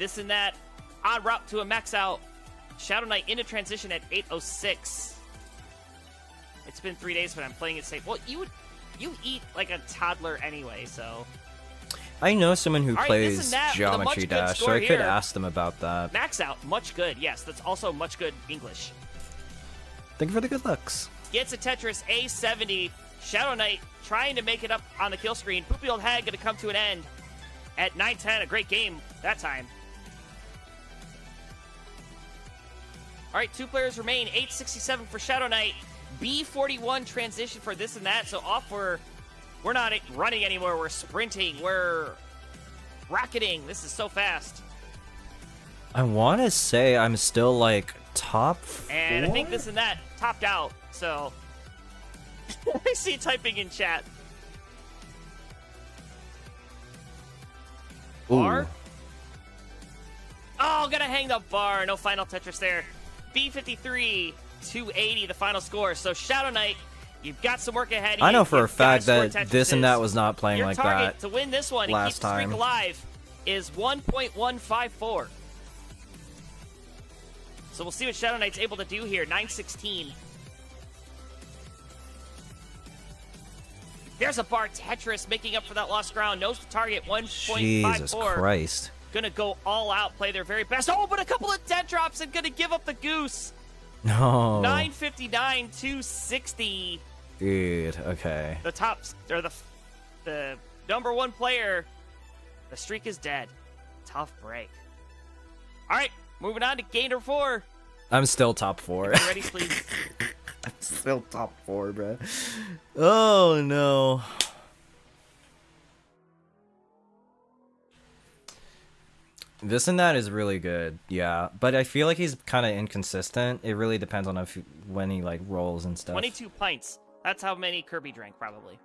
This and that. En route to a max out. Shadow Knight into transition at 8:06. It's been 3 days, but I'm playing it safe. Well, you eat like a toddler anyway, so. I know someone who All right, plays this and that with a Geometry much good Dash, so score I could here. ask them about that. Max out, much good. Yes, that's also much good English. Thank you for the good looks. Gets a Tetris A70. Shadow Knight trying to make it up on the kill screen. Poopy Old Hag going to come to an end at 9-10. A great game that time. All right, 2 players remain. 867 for Shadow Knight. B41 transition for this and that. So off we're not running anywhere. We're sprinting. We're rocketing. This is so fast. I want to say I'm still like top 4? And I think this and that topped out. So I see typing in chat. Bar? Oh, gotta hang the bar. No final Tetris there. B53, 280, the final score. So Shadow Knight, you've got some work ahead of you. I know for a You've gotta fact score that this and Tetrises. that was not playing Your like target that to win this one and keep last the streak time. alive is 1.154. So we'll see what Shadow Knight's able to do here. 916. There's a bar Tetris making up for that lost ground. Knows the target, 1.54. Jesus Christ. Gonna go all out, play their very best. Oh, but a couple of dead drops and gonna give up the goose. No. 959, 260. Dude, okay. The top, or the number 1 player. The streak is dead. Tough break. All right, moving on to game number 4. I'm still top 4. You ready, please? I'm still top 4, bro. Oh, no. This and that is really good, yeah. But I feel like he's kind of inconsistent. It really depends on when he like rolls and stuff. 22 pints. That's how many Kirby drank, probably.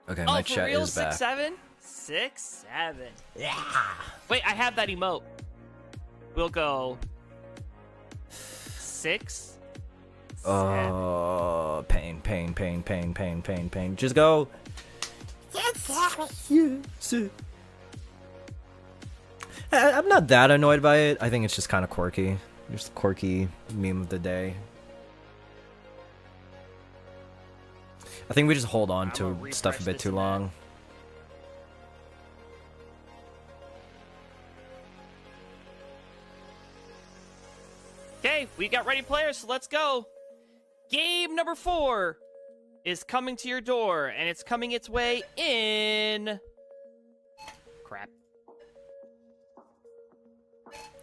Okay, my for chat real? is back. 6-7? 6-7. Yeah. Wait, I have that emote. We'll go 6. Oh, pain. Just go. I'm not that annoyed by it. I think it's just kind of quirky. Just a quirky meme of the day. I think we just hold on to stuff a bit too long. Okay, we got ready players, so let's go. Game number 4 is coming to your door, and it's coming its way in. Crap.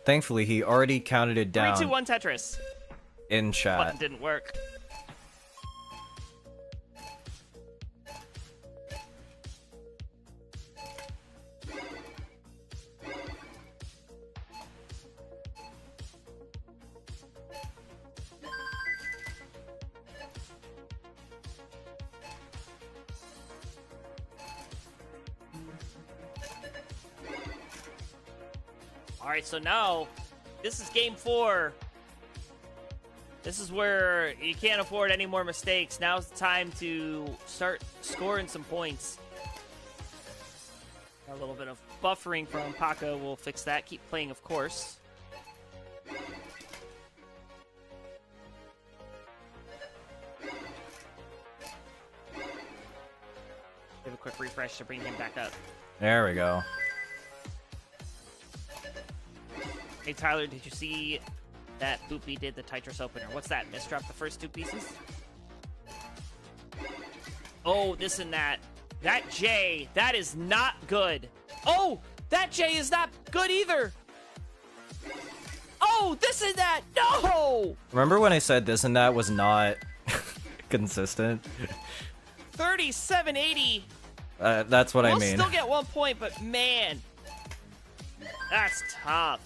Thankfully, he already counted it down 3, 2, 1 Tetris. in chat. Button didn't work. All right, so now this is game 4. This is where you can't afford any more mistakes. Now's the time to start scoring some points. A little bit of buffering from Paco will fix that. Keep playing, of course. Give a quick refresh to bring him back up. There we go. Hey, Tyler, did you see that Boopy did the Tetris opener? What's that? Misdrop the first 2 pieces? Oh, this and that. That J, that is not good. Oh, that J is not good either. Oh, this and that. No! Remember when I said this and that was not consistent? 3780. That's what I We'll mean. still get 1 point, but man, that's tough.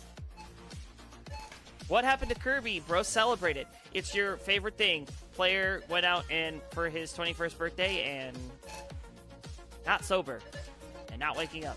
What happened to Kirby? Bro celebrated. It's your favorite thing. Player went out and for his 21st birthday and not sober and not waking up.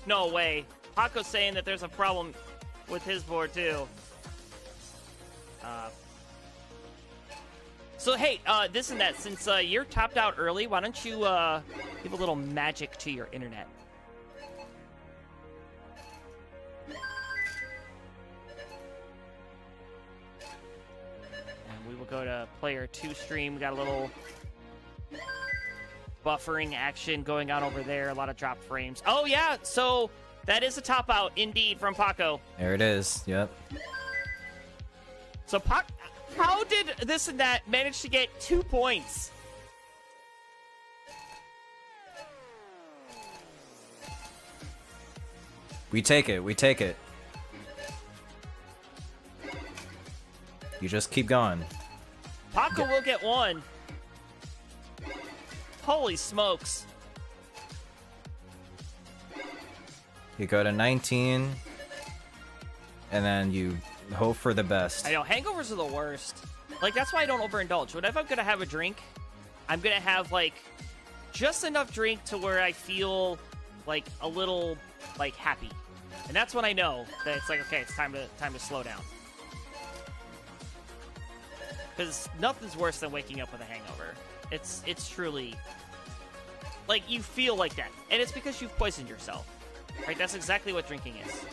No way. Paco's saying that there's a problem with his board, too. So, hey, this and that, since you're topped out early, why don't you give a little magic to your internet? And we will go to player 2 stream. We got a little buffering action going on over there. A lot of drop frames. Oh, yeah, so that is a top out, indeed, from Paco. There it is. Yep. So, how did this and that manage to get 2 points? We take it. We take it. You just keep going. Paco will get 1. Holy smokes. You go to 19, and then you hope for the best. I know, hangovers are the worst. Like, that's why I don't overindulge. Whenever I'm going to have a drink, I'm going to have, like, just enough drink to where I feel, like, a little, like, happy. And that's when I know that it's like, okay, it's time to slow down. Because nothing's worse than waking up with a hangover. It's truly, like, you feel like that. And it's because you've poisoned yourself. Right? That's exactly what drinking is.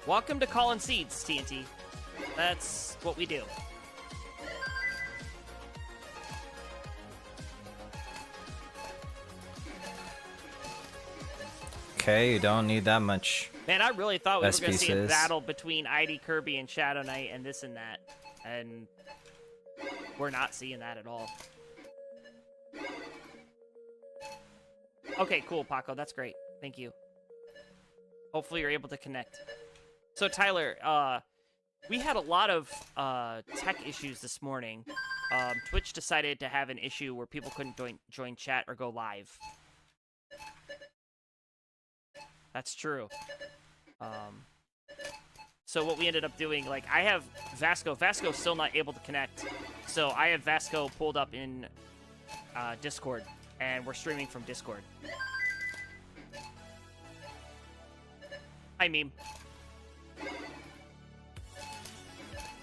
Welcome to Callin' Seeds, TNT. That's what we do. Okay, you don't need that much. Man, I really thought we were going to see a pieces. battle between ID Kirby and Shadow Knight and this and that. And we're not seeing that at all. Okay, cool, Paco. That's great. Thank you. Hopefully you're able to connect. So, Tyler, we had a lot of tech issues this morning. Twitch decided to have an issue where people couldn't join chat or go live. That's true. So what we ended up doing, like, I have Vasco. Vasco's still not able to connect. So I have Vasco pulled up in Discord, and we're streaming from Discord. Hi, Meme.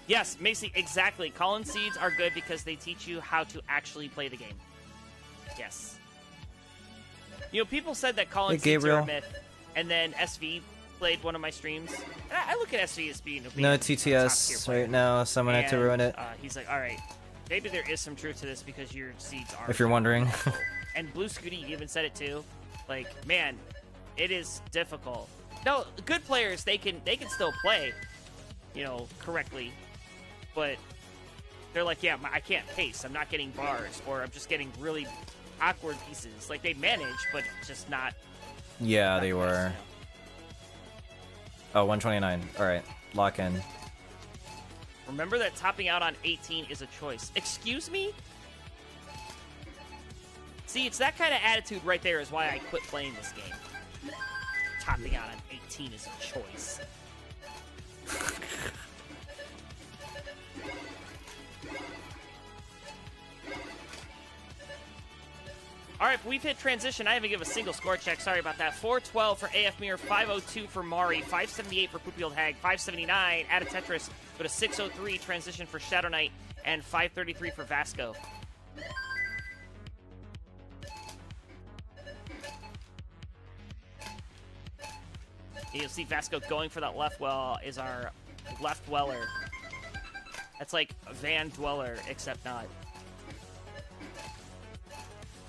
Yes, Macy, exactly. Callin' Seeds are good because they teach you how to actually play the game. Yes. You know, people said that Callin' Seeds are a myth, and then SV played one of my streams. And I look at SV as being a No top tier TTS player. right now. Someone had to And, ruin it. He's like, all right, maybe there is some truth to this because your seeds are. If you're wondering. And Blue Scooty even said it too. Like, man, it is difficult. No, good players, they can still play, you know, correctly. But they're like, yeah, I can't pace. I'm not getting bars, or I'm just getting really awkward pieces. Like, they manage, but just not. Yeah, not they the were. best, Oh, 129. All right, lock in. Remember that topping out on 18 is a choice. Excuse me? See, it's that kind of attitude right there is why I quit playing this game. Topping out on 18 is a choice. All right, we've hit transition. I haven't given a single score check. Sorry about that. 412 for AF Mirror, 502 for Mari, 578 for Poopy Old Hag, 579 out of Tetris, but a 603 transition for Shadow Knight, and 533 for Vasco. You'll see Vasco going for that left well is our left dweller. That's like Van Dweller, except not.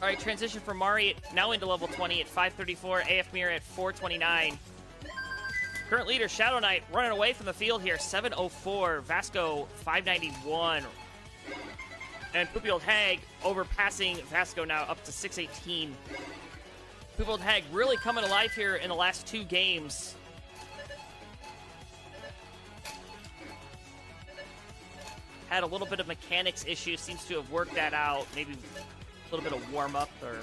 All right, transition for Mari now into level 20 at 534. AF Mirror at 429. Current leader Shadow Knight running away from the field here, 704. Vasco 591. And Poopy Old Hag overpassing Vasco now up to 618. Poopy Old Hag really coming alive here in the last two games. Had a little bit of mechanics issue, seems to have worked that out. Maybe a little bit of warm-up or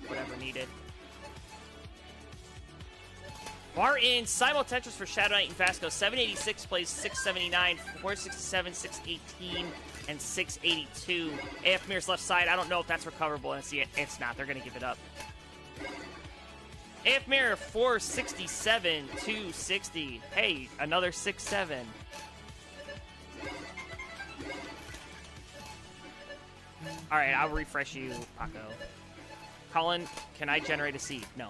whatever needed. Bar in Simul Tetris for Shadow Knight and Vasco. 786 plays 679, 467, 618, and 682. AF Mirror's left side. I don't know if that's recoverable. And it's not. They're going to give it up. AF Mirror 467, 260. Hey, another 6-7. All right, I'll refresh you, Paco. Colin, can I generate a seed? No.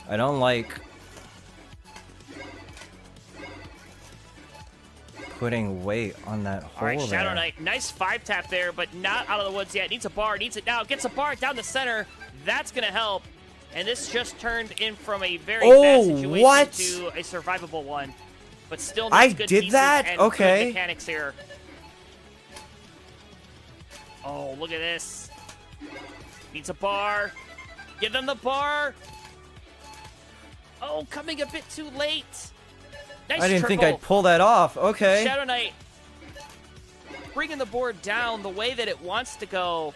I don't like putting weight on that hole. All right, Shadow there. Knight, nice 5-tap there, but not out of the woods yet. Needs a bar, needs it now. Gets a bar down the center. That's going to help. And this just turned in from a very bad situation what? to a survivable one. But still needs I good did pieces that? and Okay. good mechanics here. Oh, look at this. Needs a bar. Give them the bar. Oh, coming a bit too late. Nice I didn't think triple. I'd pull that off. Okay. Shadow Knight bringing the board down the way that it wants to go.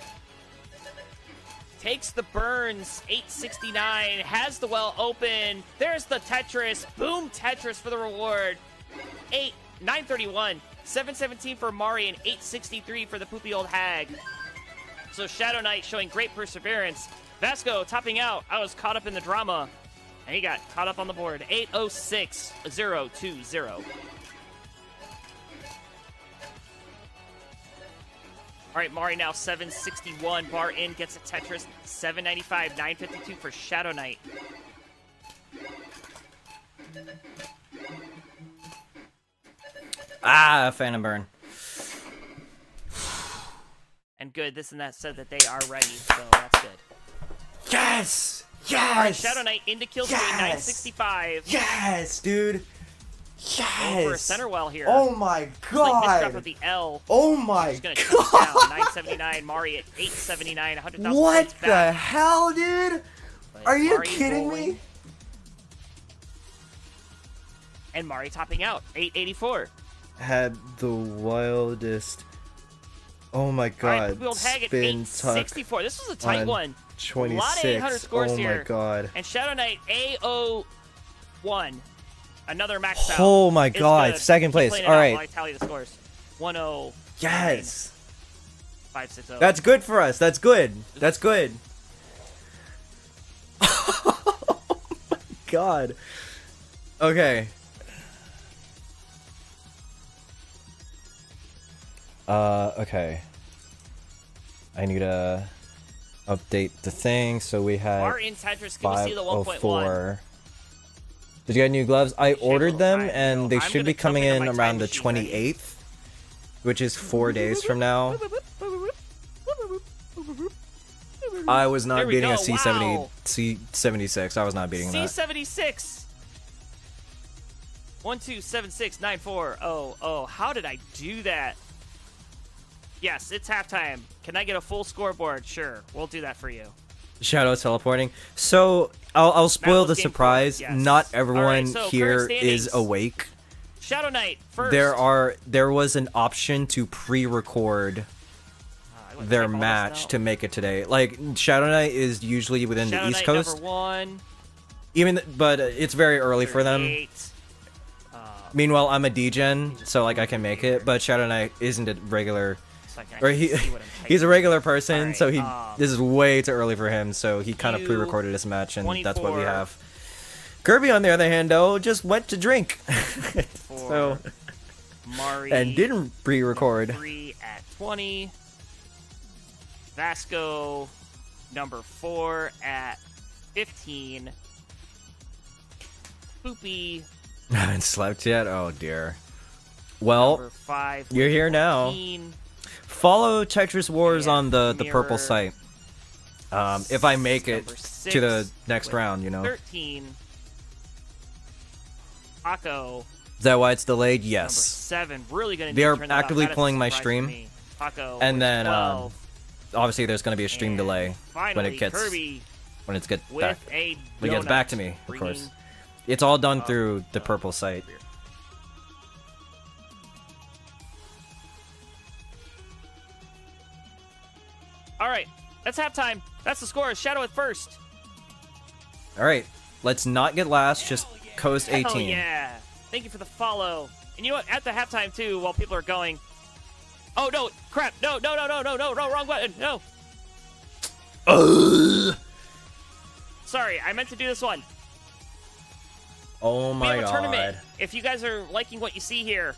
Takes the burns, 869, has the well open. There's the Tetris. Boom, Tetris for the reward. 931, 717 for Mari, and 863 for the poopy old hag. So Shadow Knight showing great perseverance. Vasco topping out. I was caught up in the drama. And he got caught up on the board. 806-020. All right, Mari now 761. Bar in gets a Tetris. 795, 952 for Shadow Knight. Ah, Phantom Burn. And good, this and that said that they are ready, so that's good. Yes! All right, Yes! Shadow Knight into kill streak, 965. Yes, dude! Yes! Over a center well here. Oh my Like misdrop god! of the L. Oh my He's gonna touch god! down. 979. Mari at 879. 100,000 What points the back. hell, dude? But Are you Mari kidding rolling. me? And Mari topping out. 884. Had the wildest. Oh my All right, god! Poopy Old Hag at Spin tuck 864. This was a tight on one. 26. A lot of 800 scores oh here. my god! And Shadow Knight A01. Another max out. Oh my is god! good. Second Keep place. playing it All out right. while I tally the scores. 10. Yes. 560. That's good for us. That's good. That's good. Oh my god. Okay. Okay. I need to update the thing. So we have Bar in Tetris. Can we see the 1.1? 504. Did you get new gloves? I ordered them, and they I'm should gonna be jump coming into in my time around the machine ready. 28th, which is 4 days from now. I was There not we beating a go. C70, Wow. C76. I was not beating that. C76. 1276940. Oh, how did I do that? Yes, it's halftime. Can I get a full scoreboard? Sure, we'll do that for you. Shadow teleporting. So I'll spoil the game surprise. yes. Not All everyone right, so here current standings. is awake. Shadow Knight first. There was an option to pre-record I went their type all this match out. to make it today. Like Shadow Knight is usually within Shadow the East Knight Coast, number 1. but it's very early for them. 38. Meanwhile, I'm a degen, so like I can make it. But Shadow Knight isn't a regular, So I can or actually he see what I'm he's a typing. regular person, Alright, so this is way too early for him. So he kind of Q, pre-recorded his match, and that's what we 24. have. Kirby, on the other hand, though, just went to drink, so Mari and didn't pre-record. 3 at 20. Vasco number 4 at 15. Poopy Haven't slept yet. Oh dear. Well, number 5. you're here now. 14. Follow Tetris Wars And on the purple Mirror site. If I make it Number to the 6 next with round, you know. 13. Paco Is that why it's delayed? number Yes. 7. Really gonna. They need to are turn that up. actively That is a pulling my surprise stream. for me. Paco And with then 12. obviously there's going to be a stream And delay finally, when it gets Kirby When it's get with back, a when it gets back to me, of course. It's all done through the purple site. All right, that's halftime. That's the score. Shadow at first. All right, let's not get last. Just coast 18. Hell yeah! Thank you for the follow. And you know what? At the halftime too, while people are going. Oh no! Crap! No! Wrong button! No! Sorry, I meant to do this one. Oh my we have a god! tournament. If you guys are liking what you see here,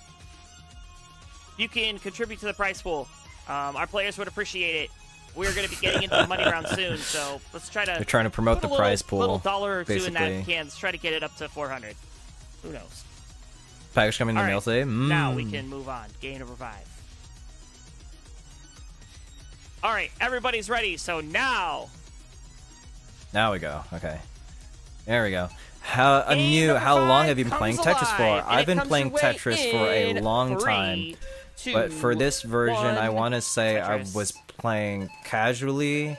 you can contribute to the prize pool. Our players would appreciate it. We're going to be getting into the money round soon, so let's try to. They're trying to promote the prize pool. Little dollar or two in that basically. can. Let's try to get it up to 400. Who knows? Package coming in the All mail right, today. Now we can move on. Gain of revive. All right, everybody's ready. So now. Now we go. Okay. There we go. How long have you been playing Tetris for? I've been playing Tetris for a long time. But for this version, I want to say I was playing casually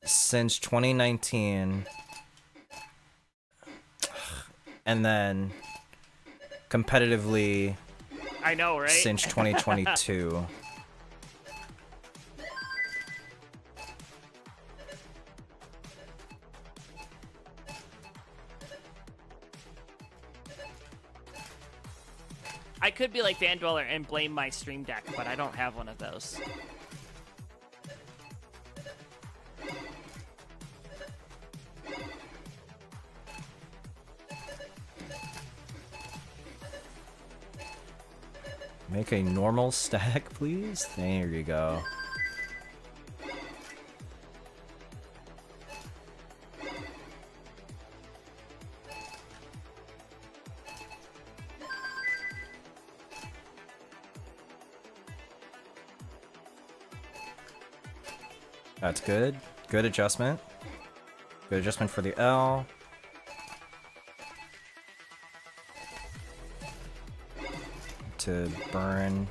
since 2019. And then competitively I know, right? since 2022. I could be like Van Dweller and blame my stream deck, but I don't have one of those. Make a normal stack, please. There you go. That's good. Good adjustment. Good adjustment for the L. To burn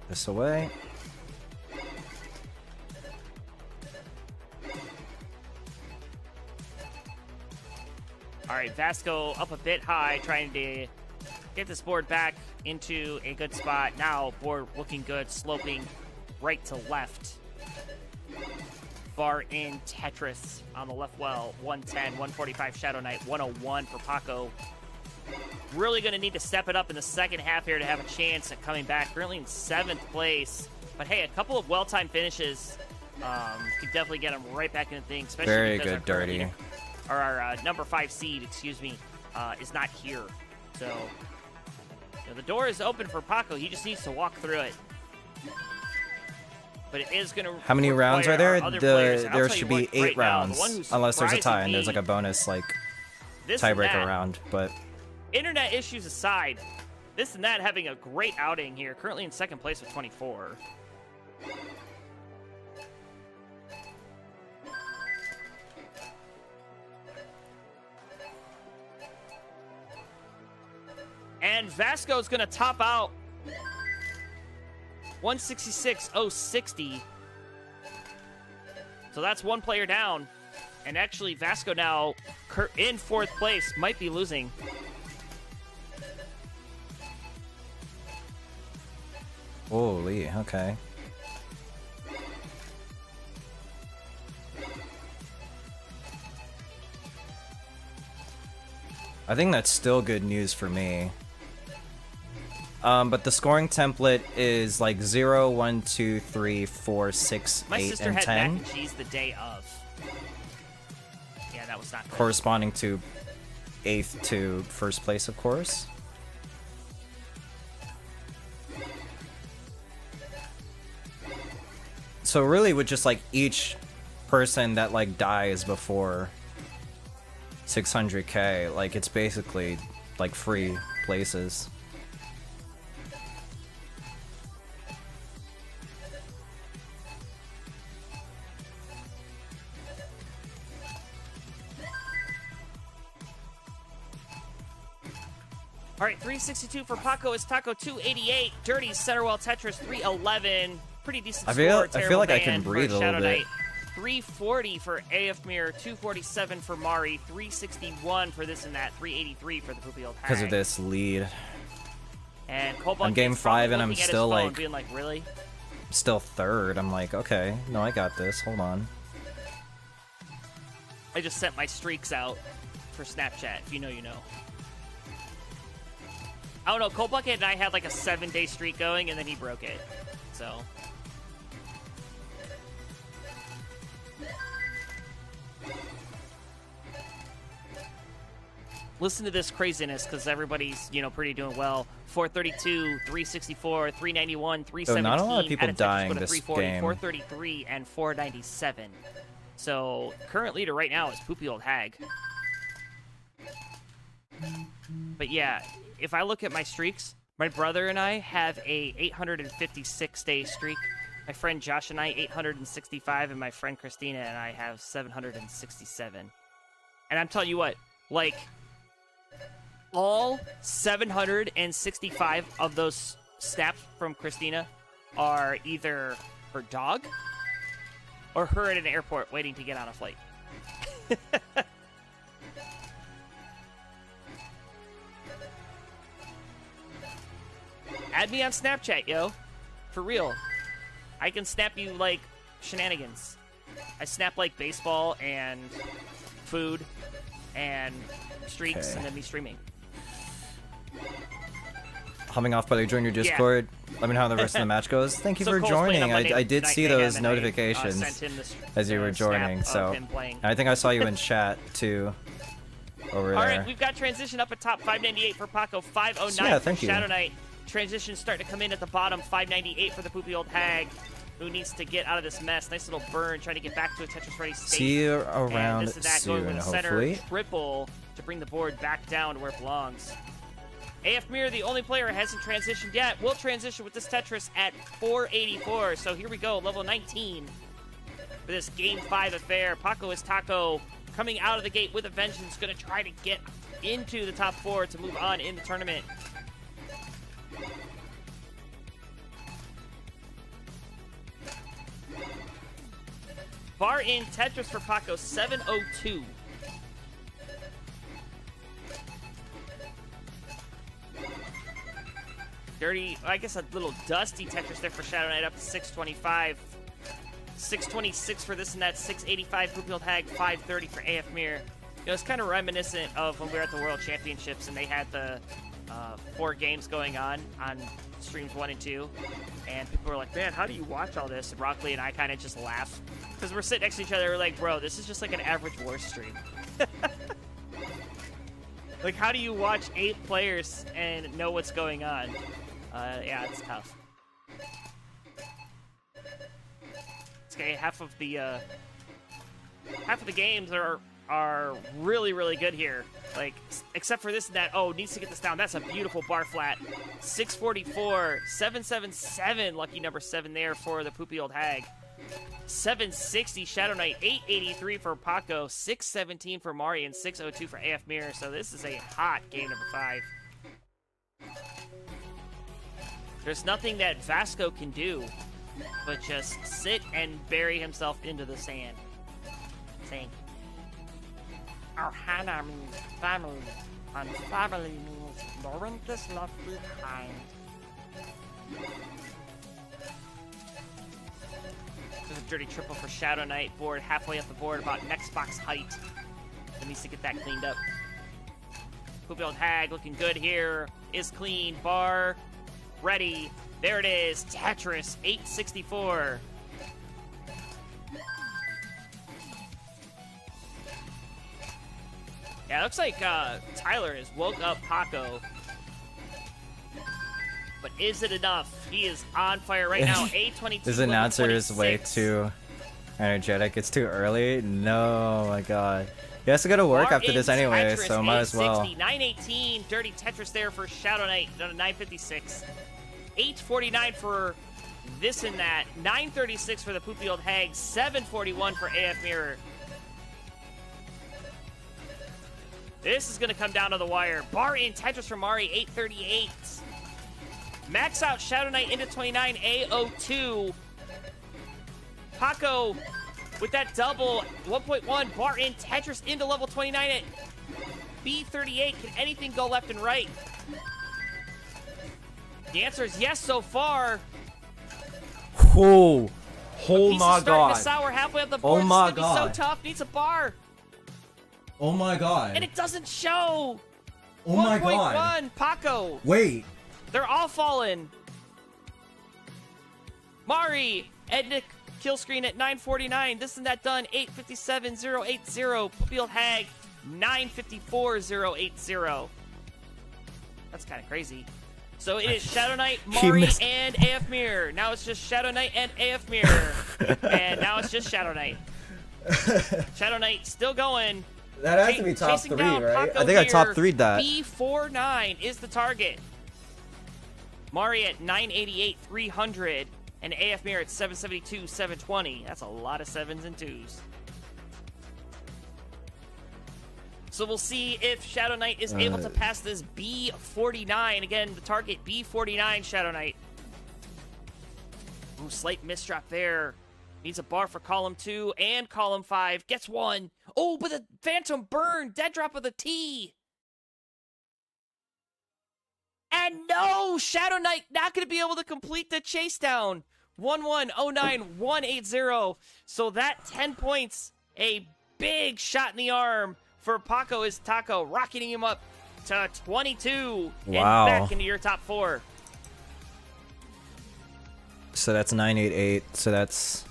this away. All right, Vasco up a bit high, trying to get this board back into a good spot. Now, board looking good, sloping right to left. Far in Tetris on the left well. 110, 145 Shadow Knight, 101 for Paco. Really going to need to step it up in the second half here to have a chance at coming back. Currently in 7th place. But hey, a couple of well-timed finishes could definitely get him right back into things. Especially Very because good, Dirty. Our number 5 seed, excuse me, is not here. So, you know, the door is open for Paco. He just needs to walk through it. But it is going to. How many rounds are there? There should should be 8 rounds, unless there's a tie and there's like a bonus like tiebreaker round. But internet issues aside, this and that having a great outing here. Currently in 2nd place with 24. And Vasco's going to top out 166.060. So that's one player down. And actually, Vasco now in 4th place might be losing. holy, okay. I think that's still good news for me. But the scoring template is like 0, 1, 2, 3, 4, 6, My 8, sister and had 10. mac and cheese the day of. Yeah, that was not good. Corresponding to 8th to 1st place, of course. So really with just like each person that like dies before 600k, like it's basically like free places. All right, 362 for Paco is Taco 288. Dirty Centerwell Tetris 311. Pretty decent I score. feel like I can Terrible breathe for a little Shadow bit. Knight. 340 for AF Mirror, 247 for Mari, 361 for this and that, 383 for the Poopy Old Hag. Because of this lead. And Cold I'm game 5 and I'm still like, being like, really? Still third. I'm like, okay, no, I got this. Hold on. I just sent my streaks out for Snapchat. If you know, you know. I don't know. Cold Bucket and I had like a 7-day streak going, and then he broke it. So. Listen to this craziness, because everybody's, you know, pretty doing well. 432, 364, 391, 317. Not a lot of people Tetris dying go to this 340, game. 433, and 497. So, current leader right now is Poopy Old Hag. But yeah, if I look at my streaks, my brother and I have a 856-day streak. My friend Josh and I, 865, and my friend Christina and I have 767. And I'm telling you what, like, all 765 of those snaps from Christina are either her dog or her at an airport waiting to get on a flight. Add me on Snapchat, yo. For real. I can snap you, like, shenanigans. I snap, like, baseball and food and streaks and then me streaming. Humming off, by join your Discord. Let me know how the rest of the match goes. Thank you So for Cole's playing joining. on Monday I did Night see Mayhem, those and I, notifications sent him as you were snap joining. of So him playing. I think I saw you in chat too. Over there. All right, we've got transition up at top, 598 for Paco, 509 Yeah, for thank you. Shadow Knight. Transition starting to come in at the bottom, 598 for the Poopy Old Hag, who needs to get out of this mess. Nice little burn, trying to get back to a Tetris-ready state. See you And around this is that soon, going with the center hopefully. triple to bring the board back down to where it belongs. AF Mirror, the only player who hasn't transitioned yet, will transition with this Tetris at 484. So here we go, level 19 for this Game 5 affair. Paco is Taco coming out of the gate with a vengeance, going to try to get into the top 4 to move on in the tournament. Bar in Tetris for Paco, 702. Dirty, I guess a little dusty Tetris there for Shadow Knight, up to 625. 626 for this and that, 685 Poopy Old Hag, 530 for AF Mirror. You know, it's kind of reminiscent of when we were at the World Championships and they had the 4 games going on streams 1 and 2. And people were like, man, how do you watch all this? And Rockley and I kind of just laugh. Because we're sitting next to each other, we're like, bro, this is just like an average war stream. Like, how do you watch 8 players and know what's going on? Yeah, it's tough. It's okay, half of the games are really, really good here. Like, except for this and that. Oh, needs to get this down. That's a beautiful bar flat. 644, 777, lucky number 7 there for the Poopy Old Hag. 760 Shadow Knight, 883 for Paco, 617 for Mari, and 602 for AF Mirror. So this is a hot game number 5. There's nothing that Vasco can do but just sit and bury himself into the sand. Saying, Ohana means family, and family means Laurent is left behind. There's a dirty triple for Shadow Knight, board halfway up the board, about next box height. It needs to get that cleaned up. Poopy Old Hag looking good here. Is clean. Bar ready. There it is. Tetris 864. Yeah, it looks like Tyler has woke up Paco. But is it enough? He is on fire right now. 822. This announcer is way too energetic. It's too early. No, my god. He has to go to work after this anyway, Tetris, so might as well. 918, dirty Tetris there for Shadow Knight, down to 956. 849 for this and that. 936 for the Poopy Old Hag. 741 for AF Mirror. This is going to come down to the wire. Bar in Tetris for Mari, 838. Max out Shadow Knight into 29, A02. Paco with that double. 1.1 bar in. Tetris into level 29 at B38. Can anything go left and right? The answer is yes so far. Oh, oh Pieces my starting god. to sour halfway up the board. Oh my This is gonna god. be so tough. Needs a bar. Oh my god. And it doesn't show. Oh my god. 1.1 Paco. Wait. They're all falling. Mari and Nick kill screen at 9:49. This and that done. 8:57.080. Field Hag 9:54.080. That's kind of crazy. So it is Shadow Knight, Mari, missed. and AF Mirror. Now it's just Shadow Knight and AF Mirror. And now it's just Shadow Knight. Shadow Knight still going. That has to be top Chasing 3, down right? Paco I think I here. top 3'd that. B49 is the target. Mari at 988.300 and AF Mirror at 772.720. That's a lot of 7s and 2s. So we'll see if Shadow Knight is able to pass this B49. Again, the target B49, Shadow Knight. Ooh, slight misdrop there. Needs a bar for column 2 and column 5. Gets 1. Oh, but the Phantom Burn. Dead drop of the T. And no, Shadow Knight not going to be able to complete the chase down. 1109-180. So that 10 points, a big shot in the arm for Paco is Taco, rocketing him up to 22 Wow. and back into your top 4. So that's 988. So that's My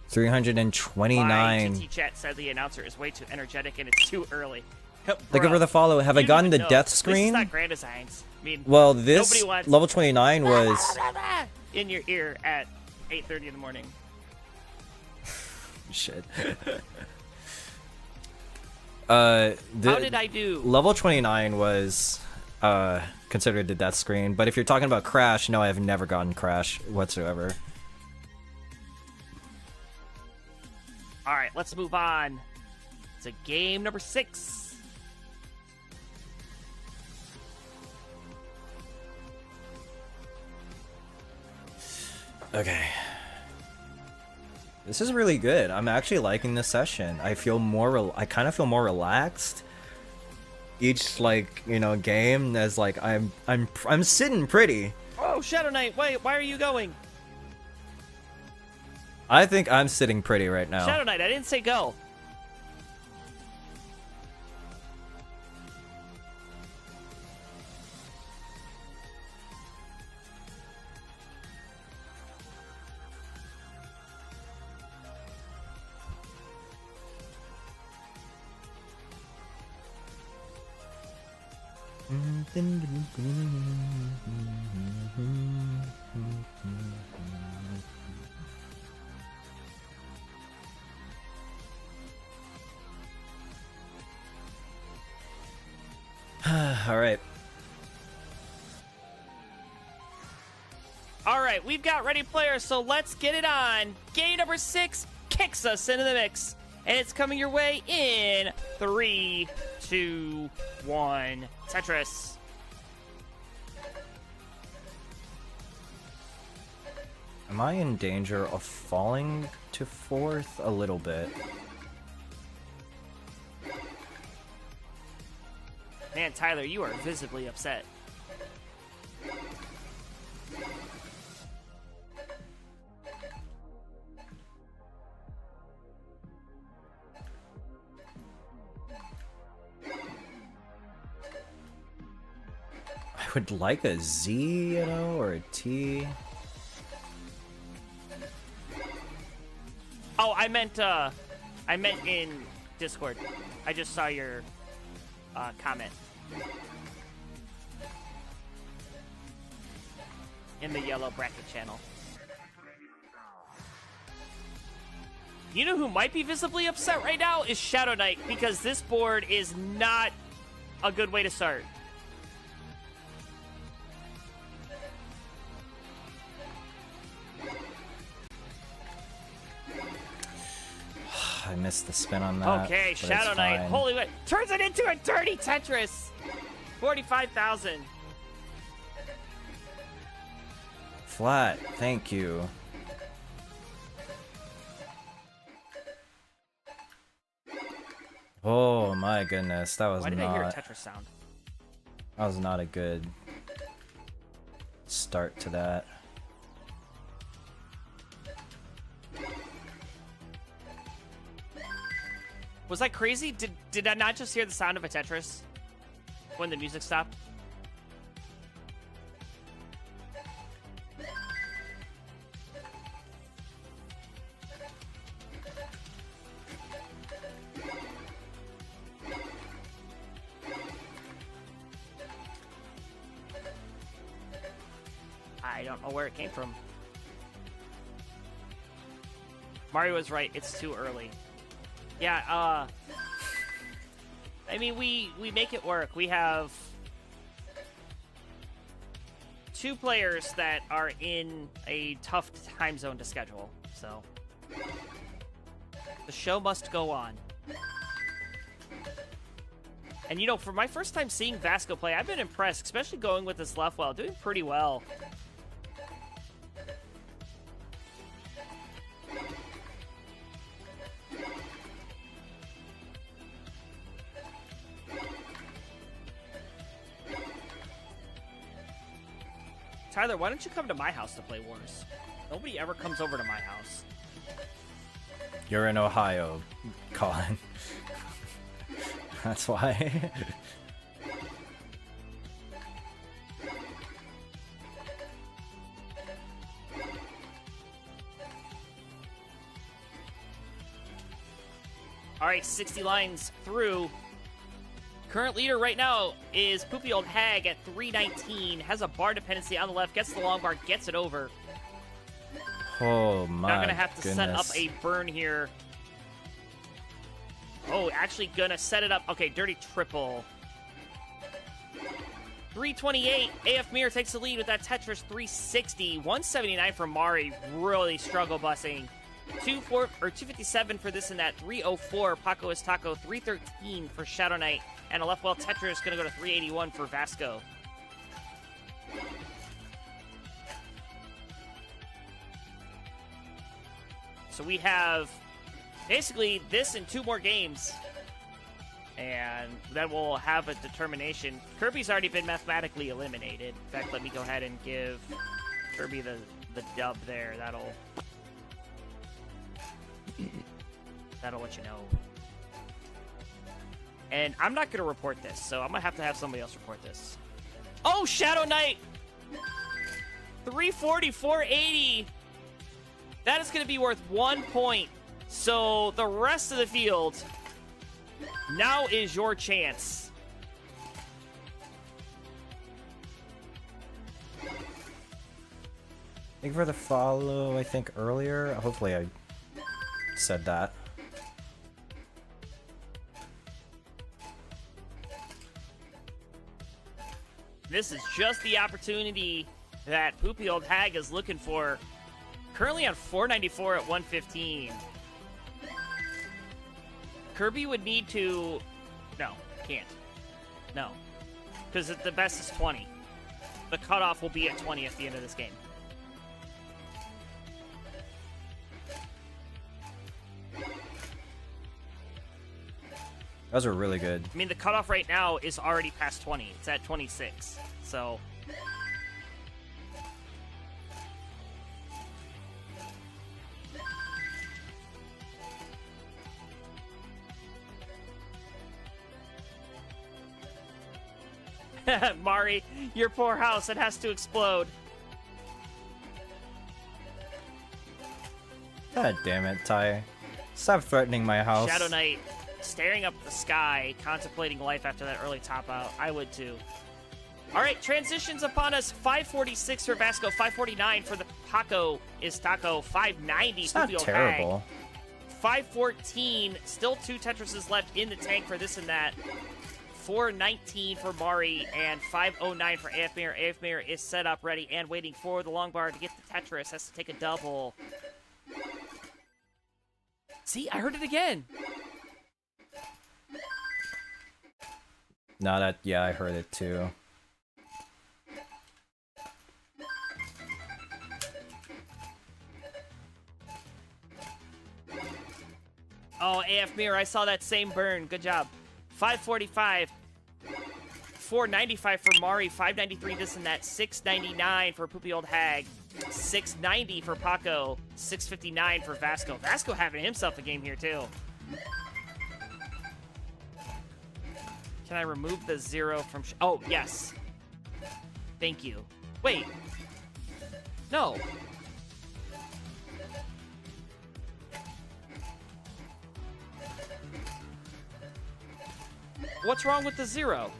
329. TT chat said the announcer is way too energetic and it's too early. Thank you for the follow. Have I You gotten the know, death This is screen? not Grand Designs. I mean, Well, this nobody wants level 29 was in your ear at 8:30 in the morning. shit. How did I do? Level 29 was considered the death screen, but if you're talking about Crash, no, I've never gotten Crash whatsoever. All right, let's move on to game number 6. Okay. This is really good. I'm actually liking this session. I feel more. I kind of feel more relaxed. Each game as like I'm sitting pretty. Oh, Shadow Knight, wait, why are you going? I think I'm sitting pretty right now. Shadow Knight, I didn't say go. All right. All right, we've got ready players, so let's get it on. Game number 6 kicks us into the mix, and it's coming your way in 3, 2, 1. Tetris. Am I in danger of falling to 4th a little bit? Man, Tyler, you are visibly upset. I would like a Z, or a T. Oh, I meant in Discord. I just saw your comment in the yellow bracket channel. You know who might be visibly upset right now is Shadow Knight, because this board is not a good way to start. I missed the spin on that. Okay, but Shadow it's Knight, fine. holy wait, turns it into a dirty Tetris. 45,000. Flat, thank you. Oh my goodness, that was Why did I hear a not. Tetris sound? That was not a good start to that. Was I crazy? Did I not just hear the sound of a Tetris when the music stopped? I don't know where it came from. Mario was right. It's too early. Yeah, I mean, we make it work. We have 2 players that are in a tough time zone to schedule, so the show must go on. And, you know, for my first time seeing Vasco play, I've been impressed, especially going with this left well, doing pretty well. Tyler, why don't you come to my house to play Wars? Nobody ever comes over to my house. You're in Ohio, Colin. That's why. All right, 60 lines through. Current leader right now is Poopy Old Hag at 319. Has a bar dependency on the left. Gets the long bar. Gets it over. Oh my Now gonna have to goodness. set up a burn here. Oh, actually gonna set it up. Okay, dirty triple. 328. AF Mirror takes the lead with that Tetris 360. 179 for Mari. Really struggle busing. 257 for this and that. 304. Paco is Taco. 313 for Shadow Knight. And a left well Tetris gonna go to 381 for Vasco. So we have basically this in 2 more games. And then we'll have a determination. Kirby's already been mathematically eliminated. In fact, let me go ahead and give Kirby the dub there. That'll let you know. And I'm not going to report this, so I'm going to have somebody else report this. Oh, Shadow Knight! 340, 480. That is going to be worth 1 point. So the rest of the field, now is your chance. Thank you for the follow, I think, earlier. Hopefully I said that. This is just the opportunity that Poopy Old Hag is looking for. Currently on 494 at 115. Kirby would need to... No, can't. No. Because the best is 20. The cutoff will be at 20 at the end of this game. Those are really good. I mean, the cutoff right now is already past 20. It's at 26. So... Mari, your poor house, it has to explode. God damn it, Ty. Stop threatening my house. Shadow Knight staring up at the sky, contemplating life after that early top out. I would too. All right, transitions upon us. 546 for Vasco, 549 for the Paco is Taco, 590. It's not Poopy Old terrible. Hag. 514, still 2 Tetrises left in the tank for this and that. 419 for Mari and 509 for AF Mirror. AF Mirror is set up, ready, and waiting for the long bar to get the Tetris. Has to take a double. See, I heard it again. No, that, yeah, I heard it too. Oh, AF Mirror, I saw that same burn. Good job. 545. 495 for Mari. 593 this and that. 699 for Poopy Old Hag. 690 for Paco. 659 for Vasco. Vasco having himself a game here, too. Can I remove the 0 from... Oh, yes. Thank you. Wait. No. What's wrong with the 0?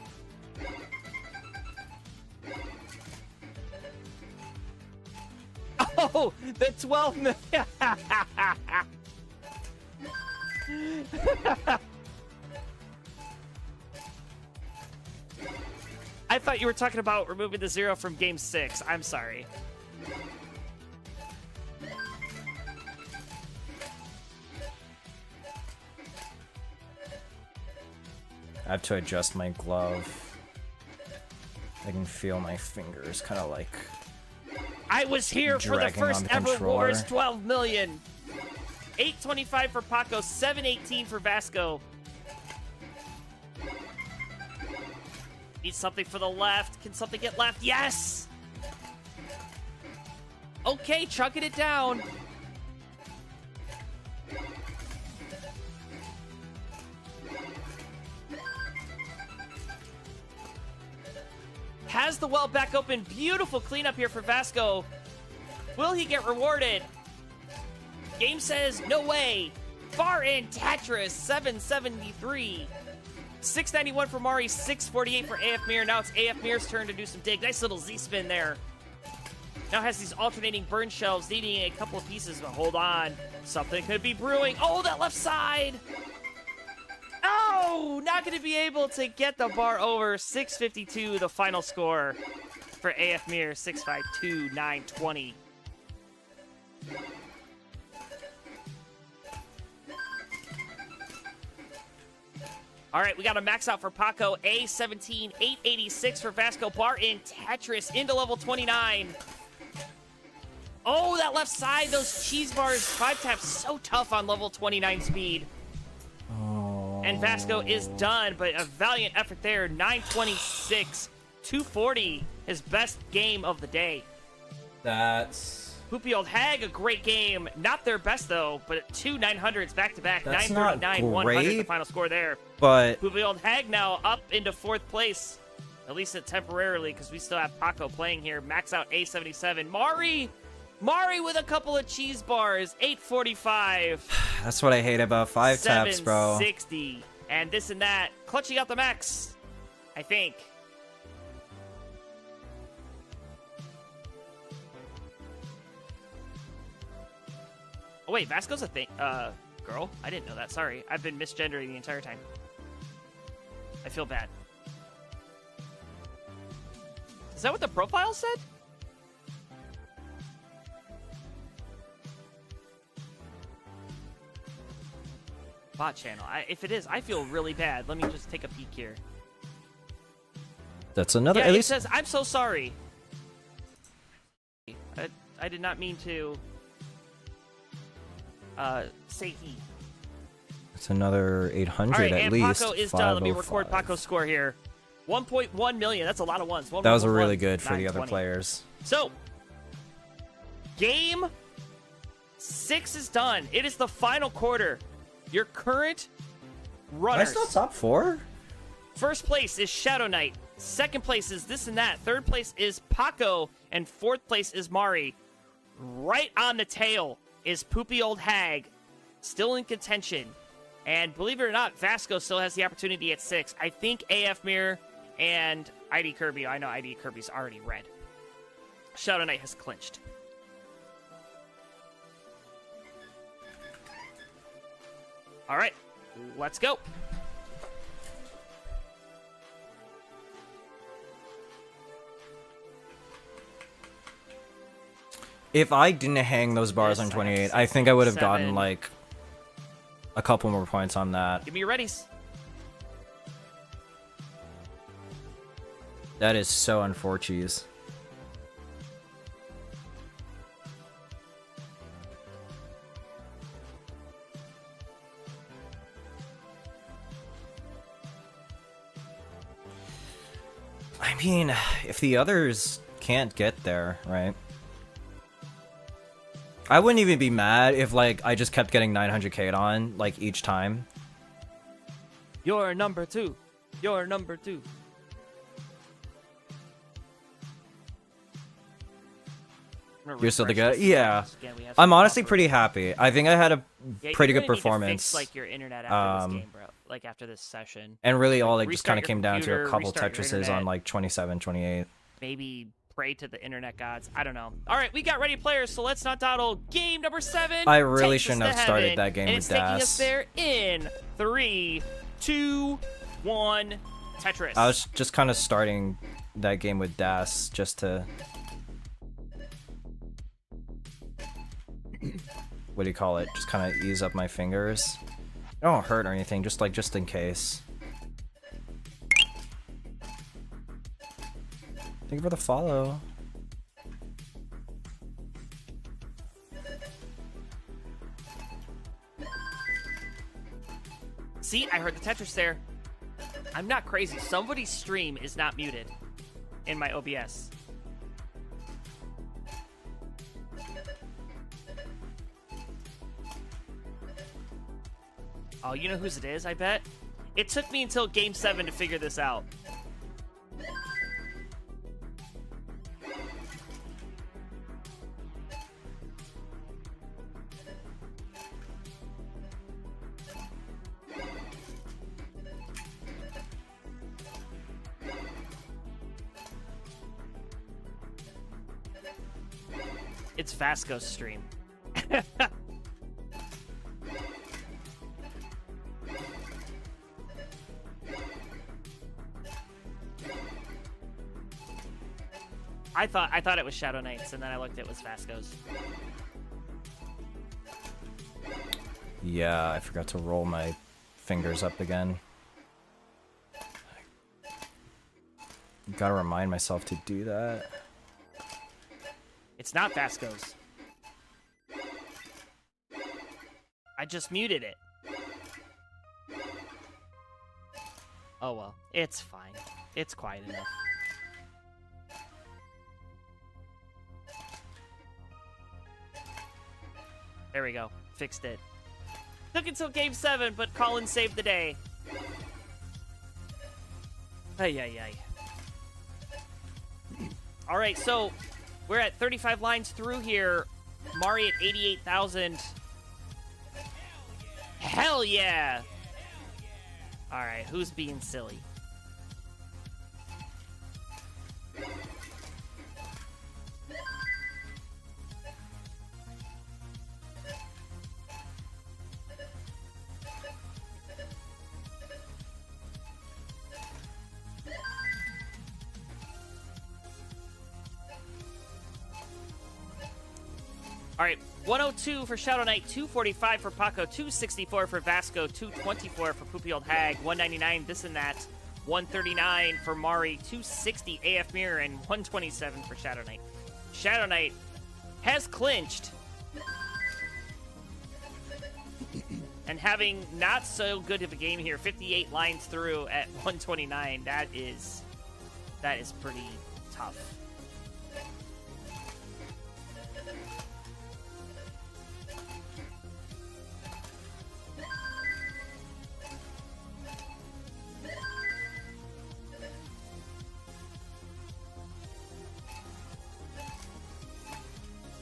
Oh, the 12 million. I thought you were talking about removing the 0 from game 6. I'm sorry. I have to adjust my glove. I can feel my fingers kind of like... I was here for the dragging first on the ever controller. Wars 12 million. 825 for Paco, 718 for Vasco. Need something for the left. Can something get left? Yes! Okay, chucking it down. Has the well back open. Beautiful cleanup here for Vasco. Will he get rewarded? Game says no way. Far in Tetris, 773. 691 for Mari, 648 for AF Mirror. Now it's AF Mirror's turn to do some dig. Nice little Z-spin there. Now has these alternating burn shelves, needing a couple of pieces, but hold on. Something could be brewing. Oh, that left side! Oh, not going to be able to get the bar over. 652, the final score for AF Mirror, 652, 920. All right, we got a max out for Paco. A17, 886 for Vasco. Bar in Tetris into level 29. Oh, that left side, those cheese bars, 5 taps, so tough on level 29 speed. Oh. And Vasco is done, but a valiant effort there. 926, 240, his best game of the day. That's... Poopy Old Hag, a great game. Not their best, though, but 2 900s back-to-back. That's 939, not 100, great, the final score there. But... Poopy Old Hag now up into 4th place. At least temporarily, because we still have Paco playing here. Max out A77. Mari with a couple of cheese bars. 845. That's what I hate about 5 taps, bro. 760. And this and that. Clutching out the max, I think. Oh, wait, Vasco's a thing. Girl? I didn't know that. Sorry. I've been misgendering the entire time. I feel bad. Is that what the profile said? Bot channel. If it is, I feel really bad. Let me just take a peek here. That's another... Yeah, at it least... says, I'm so sorry. I did not mean to... say he. It's another 800 All right, at and least. Paco is done. Let me record 505. Paco's score here. 1.1 million. That's a lot of ones. That was 1.1, really good for the other 920. players. So, game 6 is done. It is the final quarter. Your current runners. Am I still top 4? First place is Shadow Knight. Second place is this and that. Third place is Paco. And fourth place is Mari. Right on the tail is Poopy Old Hag. Still in contention. And believe it or not, Vasco still has the opportunity at 6. I think AF Mirror and ID Kirby. I know ID Kirby's already red. Shadow Knight has clinched. All right, let's go. If I didn't hang those bars Yes, on I 28, have I think I would have gotten, 7. like, a couple more points on that. Give me your readies. That is so unfortunate. I mean, if the others can't get there, right? I wouldn't even be mad if, like, I just kept getting 900k on, like, each time. You're number 2. You're number 2. You're still the guy? Yeah. I'm honestly pretty happy. I think I had a pretty good performance. Fix, like, your internet after this game, bro. Like, after this session. And really all, like, just kind of Restart came down to a couple restart your Tetrises internet. on, like, 27, 28. Maybe pray to the internet gods. I don't know. All right, we got ready players, so let's not dawdle. Game number 7. I really takes us shouldn't to have started heaven, that game and with it's taking us Das. there in 3, 2, 1. Tetris. I was just kind of starting that game with Das just to... What do you call it? Just kind of ease up my fingers. It don't hurt or anything, just like, just in case. Thank you for the follow. See, I heard the Tetris there. I'm not crazy. Somebody's stream is not muted in my OBS. Oh, you know whose it is, I bet? It took me until Game 7 to figure this out. It's Vasco's stream. I thought it was Shadow Knights, and then I looked, it was Vasco's. Yeah, I forgot to roll my fingers up again. Gotta remind myself to do that. It's not Vasco's. I just muted it. Oh well, it's fine. It's quiet enough. There we go. Fixed it. Took until Game 7, but Colin saved the day. Ay, ay, ay. All right, so we're at 35 lines through here. Mari at 88,000. Hell yeah! All right, who's being silly? All right, 102 for Shadow Knight, 245 for Paco, 264 for Vasco, 224 for Poopy Old Hag, 199 this and that, 139 for Mari, 260 AF Mirror, and 127 for Shadow Knight. Shadow Knight has clinched. And having not so good of a game here, 58 lines through at 129, that is pretty tough.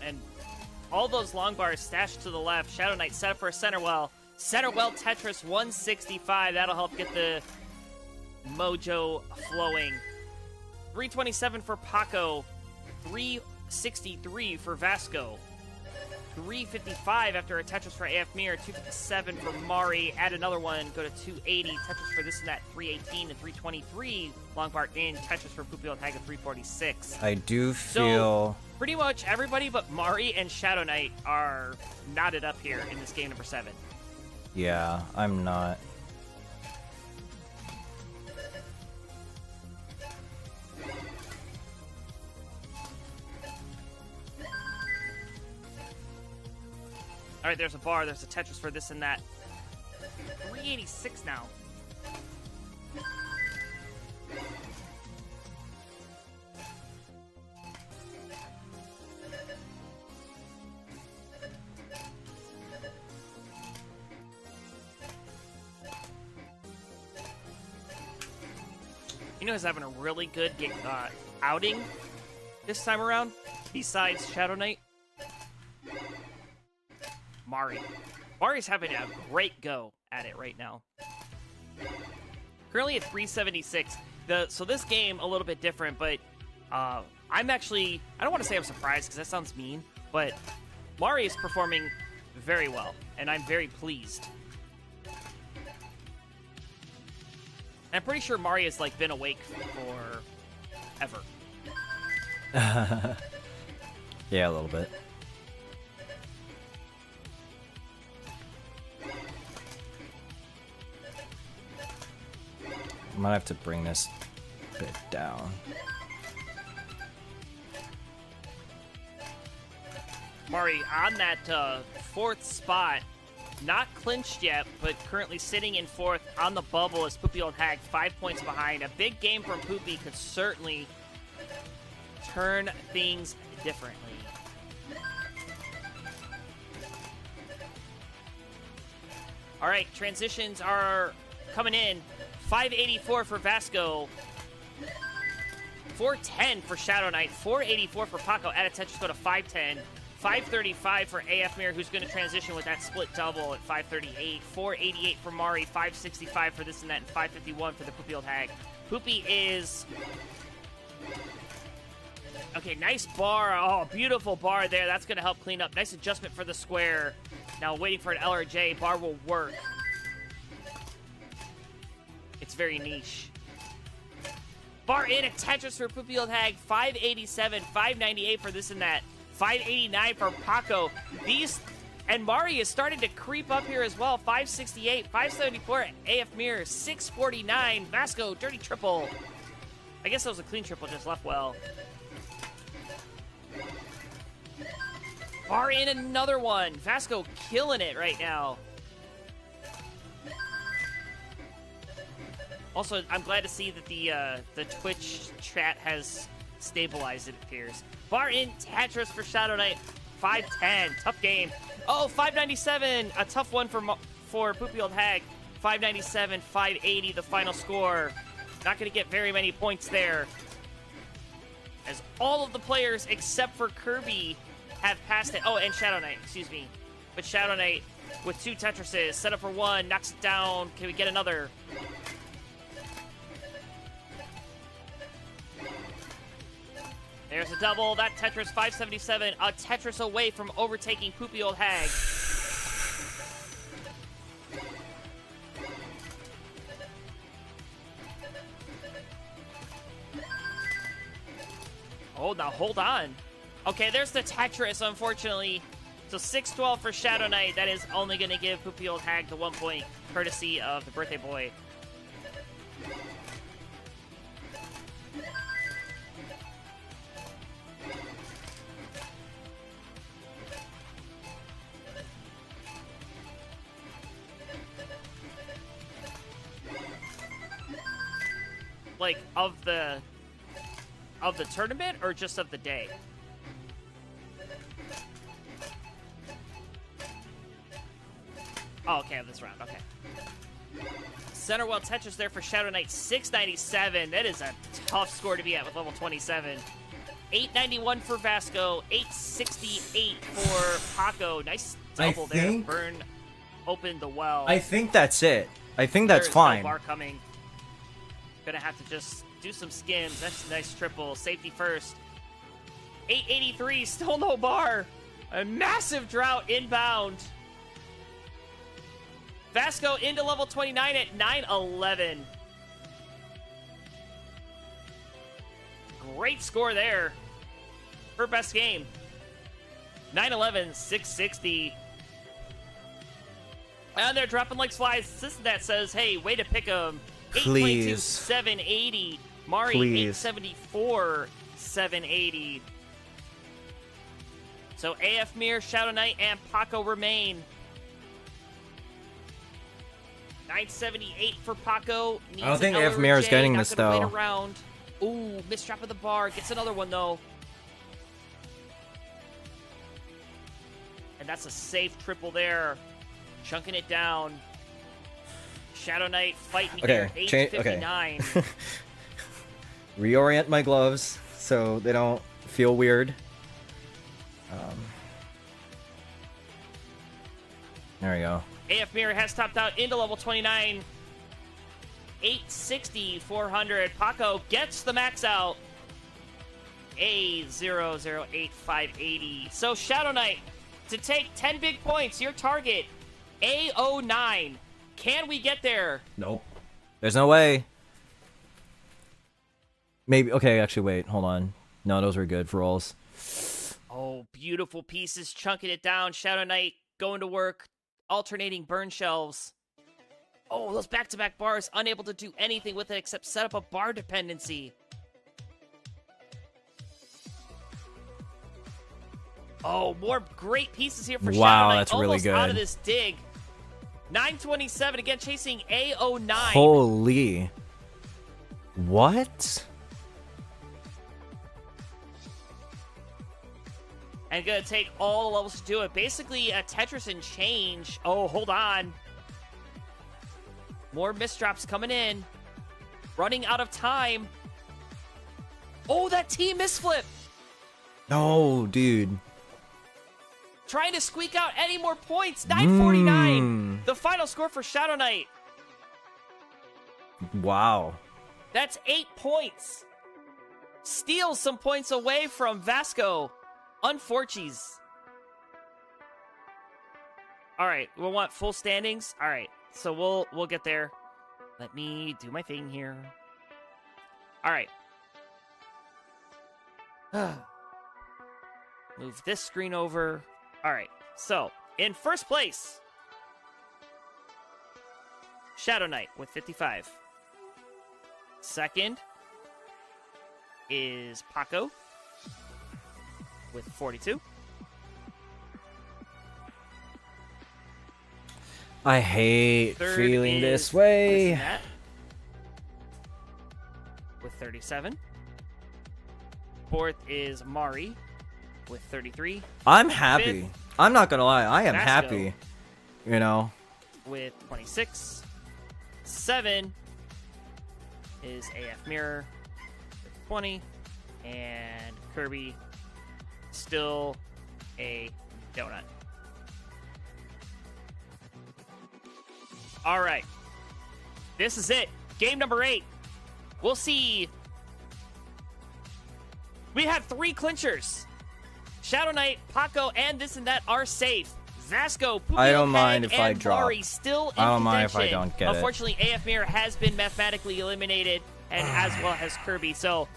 And all those long bars stashed to the left. Shadow Knight set up for a center well. Center well Tetris 165. That'll help get the mojo flowing. 327 for Paco. 363 for Vasco. 355 after a Tetris for AF Mirror. 257 for Mari. Add another one. Go to 280. Tetris for this and that. 318 and 323. Long bar in. Tetris for Poopy Old Hag at 346. I do feel... Pretty much everybody but Mari and Shadow Knight are knotted up here in this game number 7. Yeah, I'm not. All right, there's a bar. There's a Tetris for this and that. 386 now. You know who's having a really good outing this time around, besides Shadow Knight? Mari. Mari's having a great go at it right now. Currently at 376. So this game, a little bit different, but I'm actually... I don't want to say I'm surprised, because that sounds mean, but Mari is performing very well, and I'm very pleased. I'm pretty sure Mari has, like, been awake for ever. Yeah, a little bit. I might have to bring this bit down. Mari on that fourth spot. Not clinched yet, but currently sitting in fourth on the bubble is Poopy Old Hag, 5 points behind. A big game from Poopy could certainly turn things differently. All right, transitions are coming in. 584 for Vasco. 410 for Shadow Knight. 484 for Paco. Add a Tetris go to 510. 535 for AF Mirror, who's going to transition with that split double at 538. 488 for Mari. 565 for this and that, and 551 for the Poopy Old Hag. Poopy is... Okay, nice bar. Oh, beautiful bar there. That's going to help clean up. Nice adjustment for the square. Now waiting for an L or J. Bar will work. It's very niche. Bar in a Tetris for Poopy Old Hag. 587, 598 for this and that. 589 for Paco. These and Mari is starting to creep up here as well. 568, 574 AF Mirror, 649 Vasco, dirty triple. I guess that was a clean triple, just left well. Bar in another one. Vasco killing it right now. Also, I'm glad to see that the Twitch chat has stabilized, it appears. Bar in Tetris for Shadow Knight. 510. Tough game. Oh, 597. A tough one for Poopy Old Hag. 597, 580, the final score. Not going to get very many points there, as all of the players except for Kirby have passed it. Oh, and Shadow Knight, excuse me. But Shadow Knight with 2 Tetrises. Set up for 1, knocks it down. Can we get another? There's a double. That Tetris, 577. A Tetris away from overtaking Poopy Old Hag. Oh, now hold on. Okay, there's the Tetris, unfortunately. So 612 for Shadow Knight. That is only going to give Poopy Old Hag the 1 point, courtesy of the birthday boy. Like, of the tournament, or just of the day? Oh, okay, of this round, okay. Center well Tetris there for Shadow Knight, 697. That is a tough score to be at with level 27. 891 for Vasco, 868 for Paco. Nice double there. Burn opened the well. I think that's it. I think that's fine. No bar coming. Gonna have to just do some skims. That's a nice triple. Safety first. 883, still no bar. A massive drought inbound. Vasco into level 29 at 911. Great score there. Her best game. 911, 660. And they're dropping like flies. Assistant that says, hey, way to pick them. 822, 780. Mari, 874, 780. So AF Mirror, Shadow Knight, and Paco remain. 978 for Paco. I don't think AF Mirror is getting this, though. Wait around. Ooh, mistrap of the bar. Gets another one, though. And that's a safe triple there. Chunking it down. Shadow Knight fighting here. 859. reorient my gloves so they don't feel weird. There we go. AF Mirror has topped out into level 29. 860, 400. Paco gets the max out. A008580. So Shadow Knight, to take 10 big points, your target, A09. Can we get there? Nope. There's no way. Maybe. Okay, actually, wait. Hold on. No, those were good for rolls. Oh, beautiful pieces, chunking it down. Shadow Knight going to work, alternating burn shelves. Oh, those back-to-back bars, unable to do anything with it except set up a bar dependency. Oh, more great pieces here for Shadow Knight. That's really almost good. Out of this dig. 927, again, chasing A09. Holy. What? And gonna take all the levels to do it. Basically, a Tetris and change. Oh, hold on. More misdrops coming in. Running out of time. Oh, that T misflip. No, dude. Trying to squeak out any more points. 949. The final score for Shadow Knight. Wow. That's 8 points. Steals some points away from Vasco. Unforchies. All right, we'll want full standings. All right, so we'll get there. Let me do my thing here. All right. Move this screen over. All right, so in first place, Shadow Knight with 55. Second is Paco with 42. I hate Third feeling is this way. Matt with 37. Fourth is Mari with 33. I'm happy. Fifth, I'm not gonna lie. I am Vasco. happy. You know. With 26. 7 is AF Mirror with 20. And Kirby, still a donut. All right. This is it. Game number 8. We'll see. We had 3 clinchers. Shadow Knight, Paco, and this and that are safe. Vasco, Pupio, I don't mind Hag, if I and drop. Mari still in I don't mind if I contention. don't get it. Unfortunately, AF Mirror has been mathematically eliminated, and as well as Kirby. So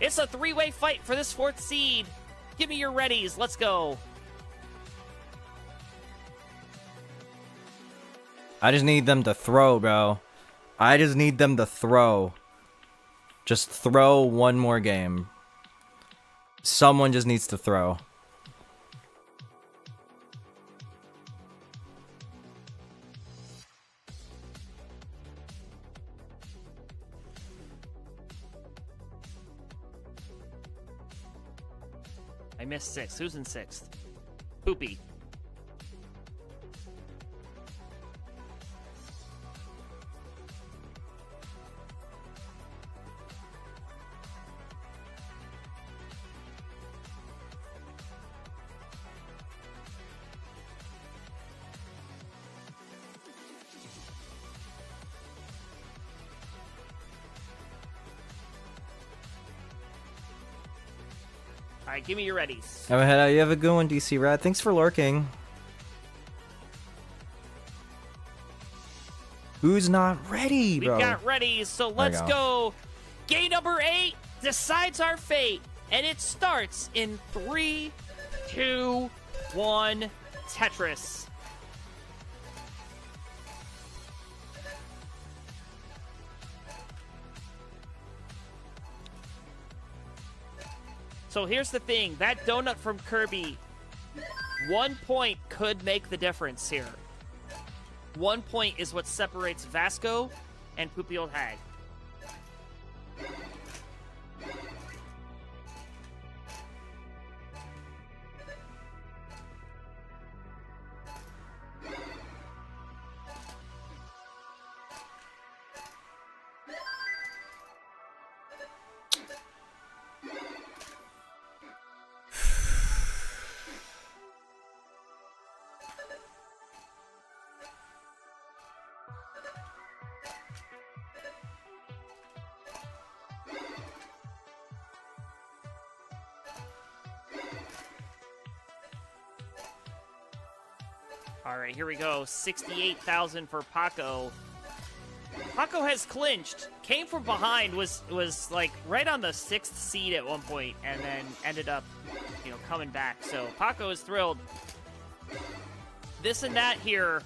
it's a 3-way fight for this 4th seed. Give me your readies. Let's go. I just need them to throw, bro. I just need them to throw. Just throw one more game. Someone just needs to throw. I missed 6th. Who's in 6th? Poopy. All right, give me your readies. Have a you have a good one, DC Rat. Thanks for lurking. Who's not ready, bro? We've got readies, so let's go. Game number 8 decides our fate, and it starts in 3, 2, 1, Tetris. So here's the thing. That donut from Kirby, 1 point could make the difference here. 1 point is what separates Vasco and Poopy Old Hag. All right, here we go. 68,000 for Paco. Paco has clinched. Came from behind, was like right on the 6th seed at one point, and then ended up, coming back. So Paco is thrilled. This and that here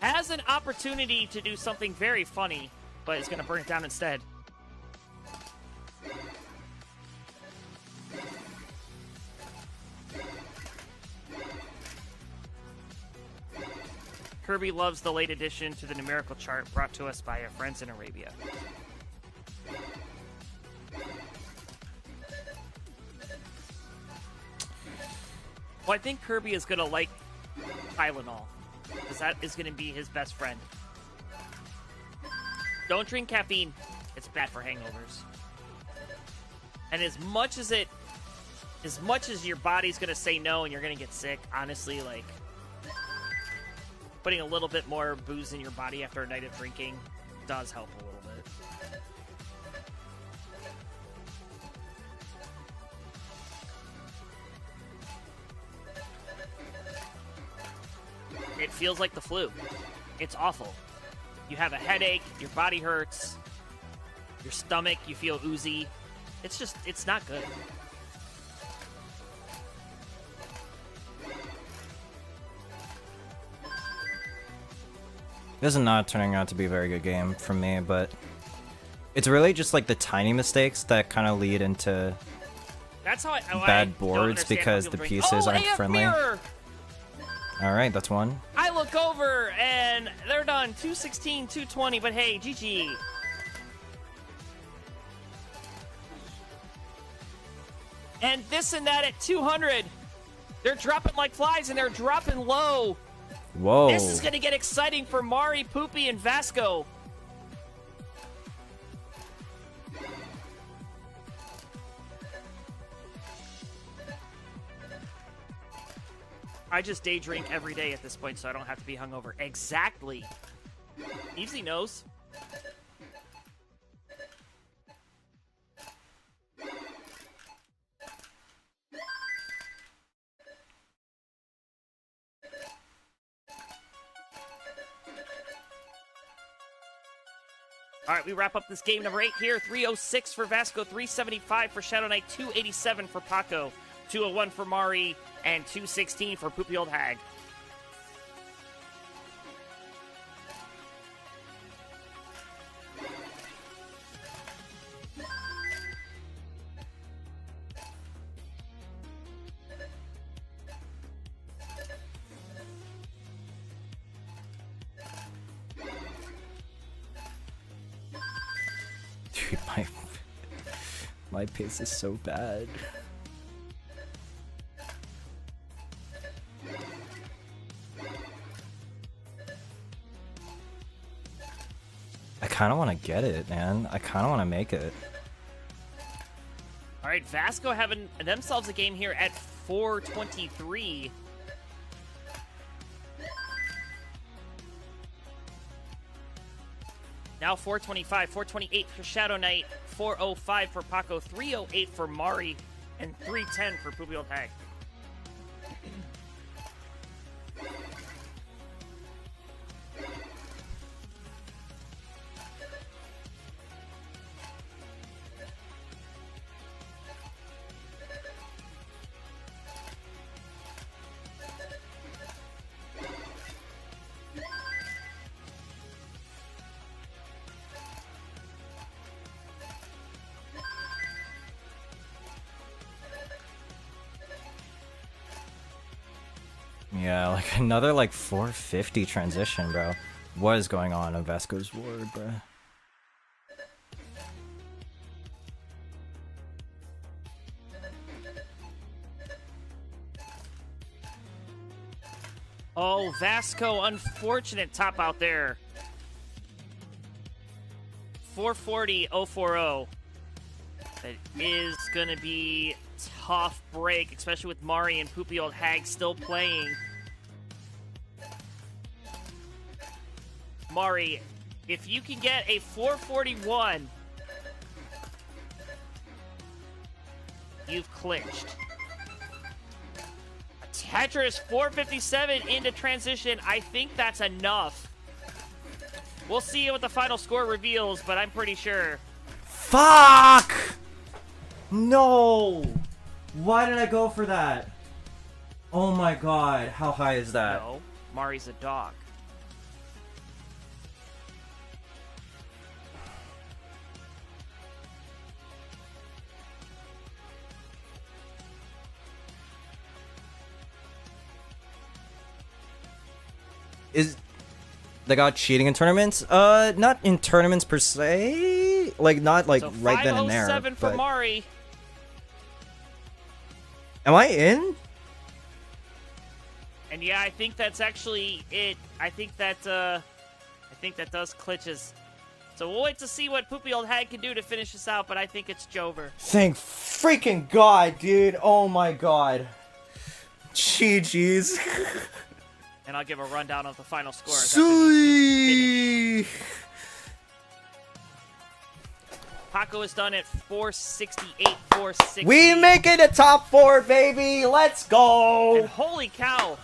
has an opportunity to do something very funny, but is going to burn it down instead. Kirby loves the late addition to the numerical chart brought to us by our friends in Arabia. Well, I think Kirby is going to like Tylenol, because that is going to be his best friend. Don't drink caffeine. It's bad for hangovers. And as much as your body's going to say no and you're going to get sick, honestly, like, putting a little bit more booze in your body after a night of drinking does help a little bit. It feels like the flu. It's awful. You have a headache, your body hurts, your stomach, you feel oozy. It's not good. This is not turning out to be a very good game for me, but it's really just like the tiny mistakes that kind of lead into bad boards because the pieces aren't friendly. Mirror! All right, that's one. I look over and they're done. 216, 220, but hey, GG. And this and that at 200. They're dropping like flies and they're dropping low. Whoa. This is going to get exciting for Mari, Poopy, and Vasco. I just day drink every day at this point, so I don't have to be hungover. Exactly. Easy knows. All right, we wrap up this game number 8 here. 306 for Vasco, 375 for Shadow Knight, 287 for Paco, 201 for Mari, and 216 for Poopy Old Hag. Dude, my pace is so bad. I kind of want to get it, man. I kind of want to make it. All right, Vasco having themselves a game here at 423. Now 425, 428 for Shadow Knight, 405 for Paco, 308 for Mari, and 310 for Poopy Old Hag. Yeah, like another like 450 transition, bro. What is going on Vesco's ward, bro? Oh, Vasco, unfortunate top out there. 440-040. That is going to be tough break, especially with Mari and Poopy Old Hag still playing. Mari, if you can get a 441, you've clinched. A Tetris 457 into transition. I think that's enough. We'll see what the final score reveals, but I'm pretty sure. Fuck! No! Why did I go for that? Oh my god, how high is that? No, Mari's a dog. Is they got cheating in tournaments? Not in tournaments per se. Like not like So right then and there. 507 for but- Mari. Am I in? And yeah, I think that's actually it. I think that does glitches. So we'll wait to see what Poopy Old Hag can do to finish this out, but I think it's Jover. Thank freaking god, dude. Oh my god. GG's. And I'll give a rundown of the final score. Sweet. Paco is done at 468, 460. We make it a top 4, baby. Let's go. And holy cow,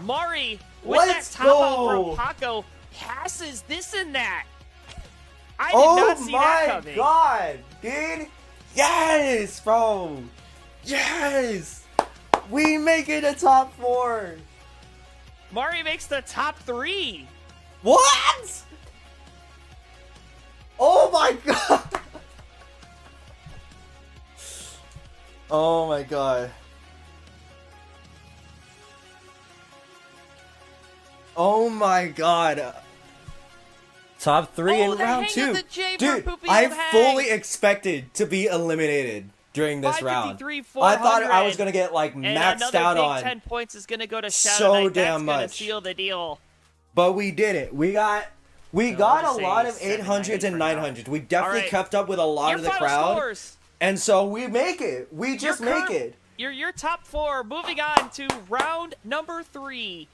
Mari with Let's that top out go. from Paco passes this and that. I did Oh not see that my coming. god, dude. Yes, bro. Yes. We make it a top 4. Mari makes the top 3. What? Oh my god. Oh my god. Oh my god. Top 3 Oh, in the round hang of 2. the J for Dude, Poopy I Old Hag. fully expected to be eliminated during this round. 553, I thought I 400. was going to get like And maxed another out big on. 10 points is going to go to Shadow so Knight. damn That's going much. to seal the deal. But we did it. We got So a I'll just lot of say 800s and 790 900s. We definitely Alright. kept up with a lot Your of the final crowd. scores. And so we make it. We just Your make current- it. Your top 4. Moving on to round number 3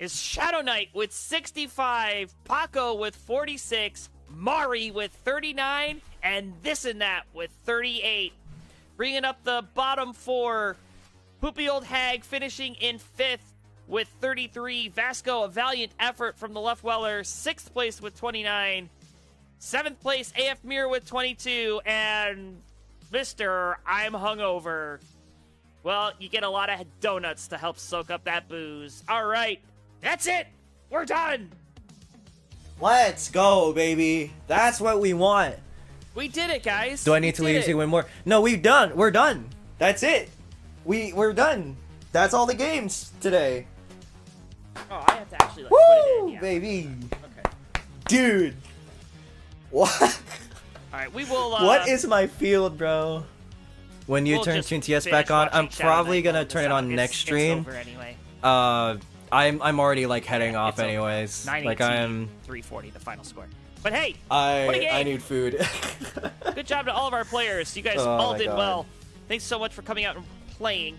is Shadow Knight with 65, Paco with 46, Mari with 39, and this and that with 38. Bringing up the bottom 4, Poopy Old Hag finishing in 5th with 33. Vasco, a valiant effort from the Left Weller, 6th place with 29. 7th place, AF Mir with 22. And Mr. I'm Hungover. Well, you get a lot of donuts to help soak up that booze. All right, that's it. We're done. Let's go, baby. That's what we want. We did it, guys. Do I need to leave to win more? No, we've done. We're done. That's it. We're done. That's all the games today. Oh, I have to actually like, put it in. Woo, Yeah. baby. Okay. Dude. What? All right, we will. What is my field, bro? When you we'll turn just TNTS finish back on, watching I'm Shadow probably Knight gonna load turn this it out. on next It's stream. over anyway. I'm already like heading off It's over. anyways. 918, Like I'm 340, the final score. But hey, what a game. I need food. Good job to all of our players. You guys Oh all my did God. well. Thanks so much for coming out and playing.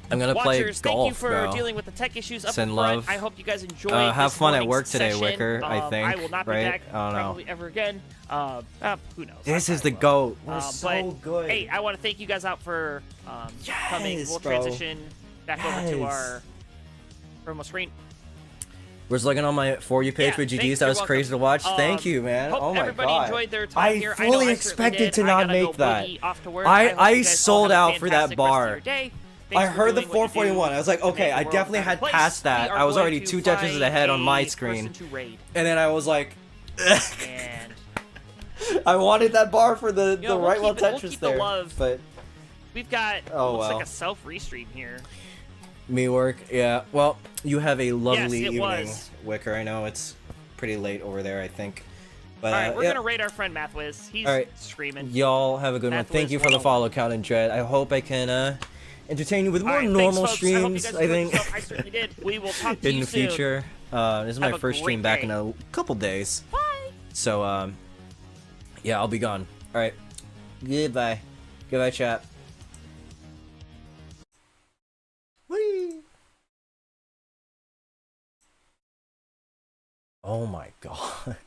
I'm gonna play Watchers, golf, thank you for bro. dealing with the tech issues up Send front. love. I hope you guys enjoyed Have this fun at morning's work today, session. Wicker, I think, I will not be right? back I don't know. probably ever again. Who knows? This I is the probably will. GOAT. We're so but, good. Hey, I want to thank you guys out for coming. Yes, We'll bro. transition back over to Yes. our promo screen. Was looking on my For You page Yeah, with thanks, GG's. That you're was crazy to watch. Thank you, man. Hope Oh my everybody god. enjoyed their time I here. fully I know I certainly expected did. to I not gotta make go that. boogie off to work. I hope you guys all sold have a out for that fantastic rest of bar. your day. I Thanks for heard the doing what you do 441. I was like, to okay, make the I world definitely a better had place. passed that. We are I was going already to 2 Tetris find ahead on my a screen. person to raid. And then I was like, And I wanted that bar for the know, we'll right well keep it- we'll Tetris keep the there. love. But we've got Oh, looks well. like a self restream here. me work, yeah. Well, you have a lovely Yes, it evening, was. Wicker. I know it's pretty late over there, I think. But All right, we're yeah. gonna raid our friend Mathwiz. He's All right. screaming. Y'all have a good one. Math Thank Wiz you for the 101. follow, Count and Dread. I hope I can entertain you with All more right, thanks, normal folks. I hope you streams. guys I enjoyed think yourself. I certainly did. We will talk to in you the soon. future. This is my Have a first stream great back day. in a couple days. Bye. So yeah, I'll be gone. All right. Goodbye. Goodbye, chat. Whee! Oh my god.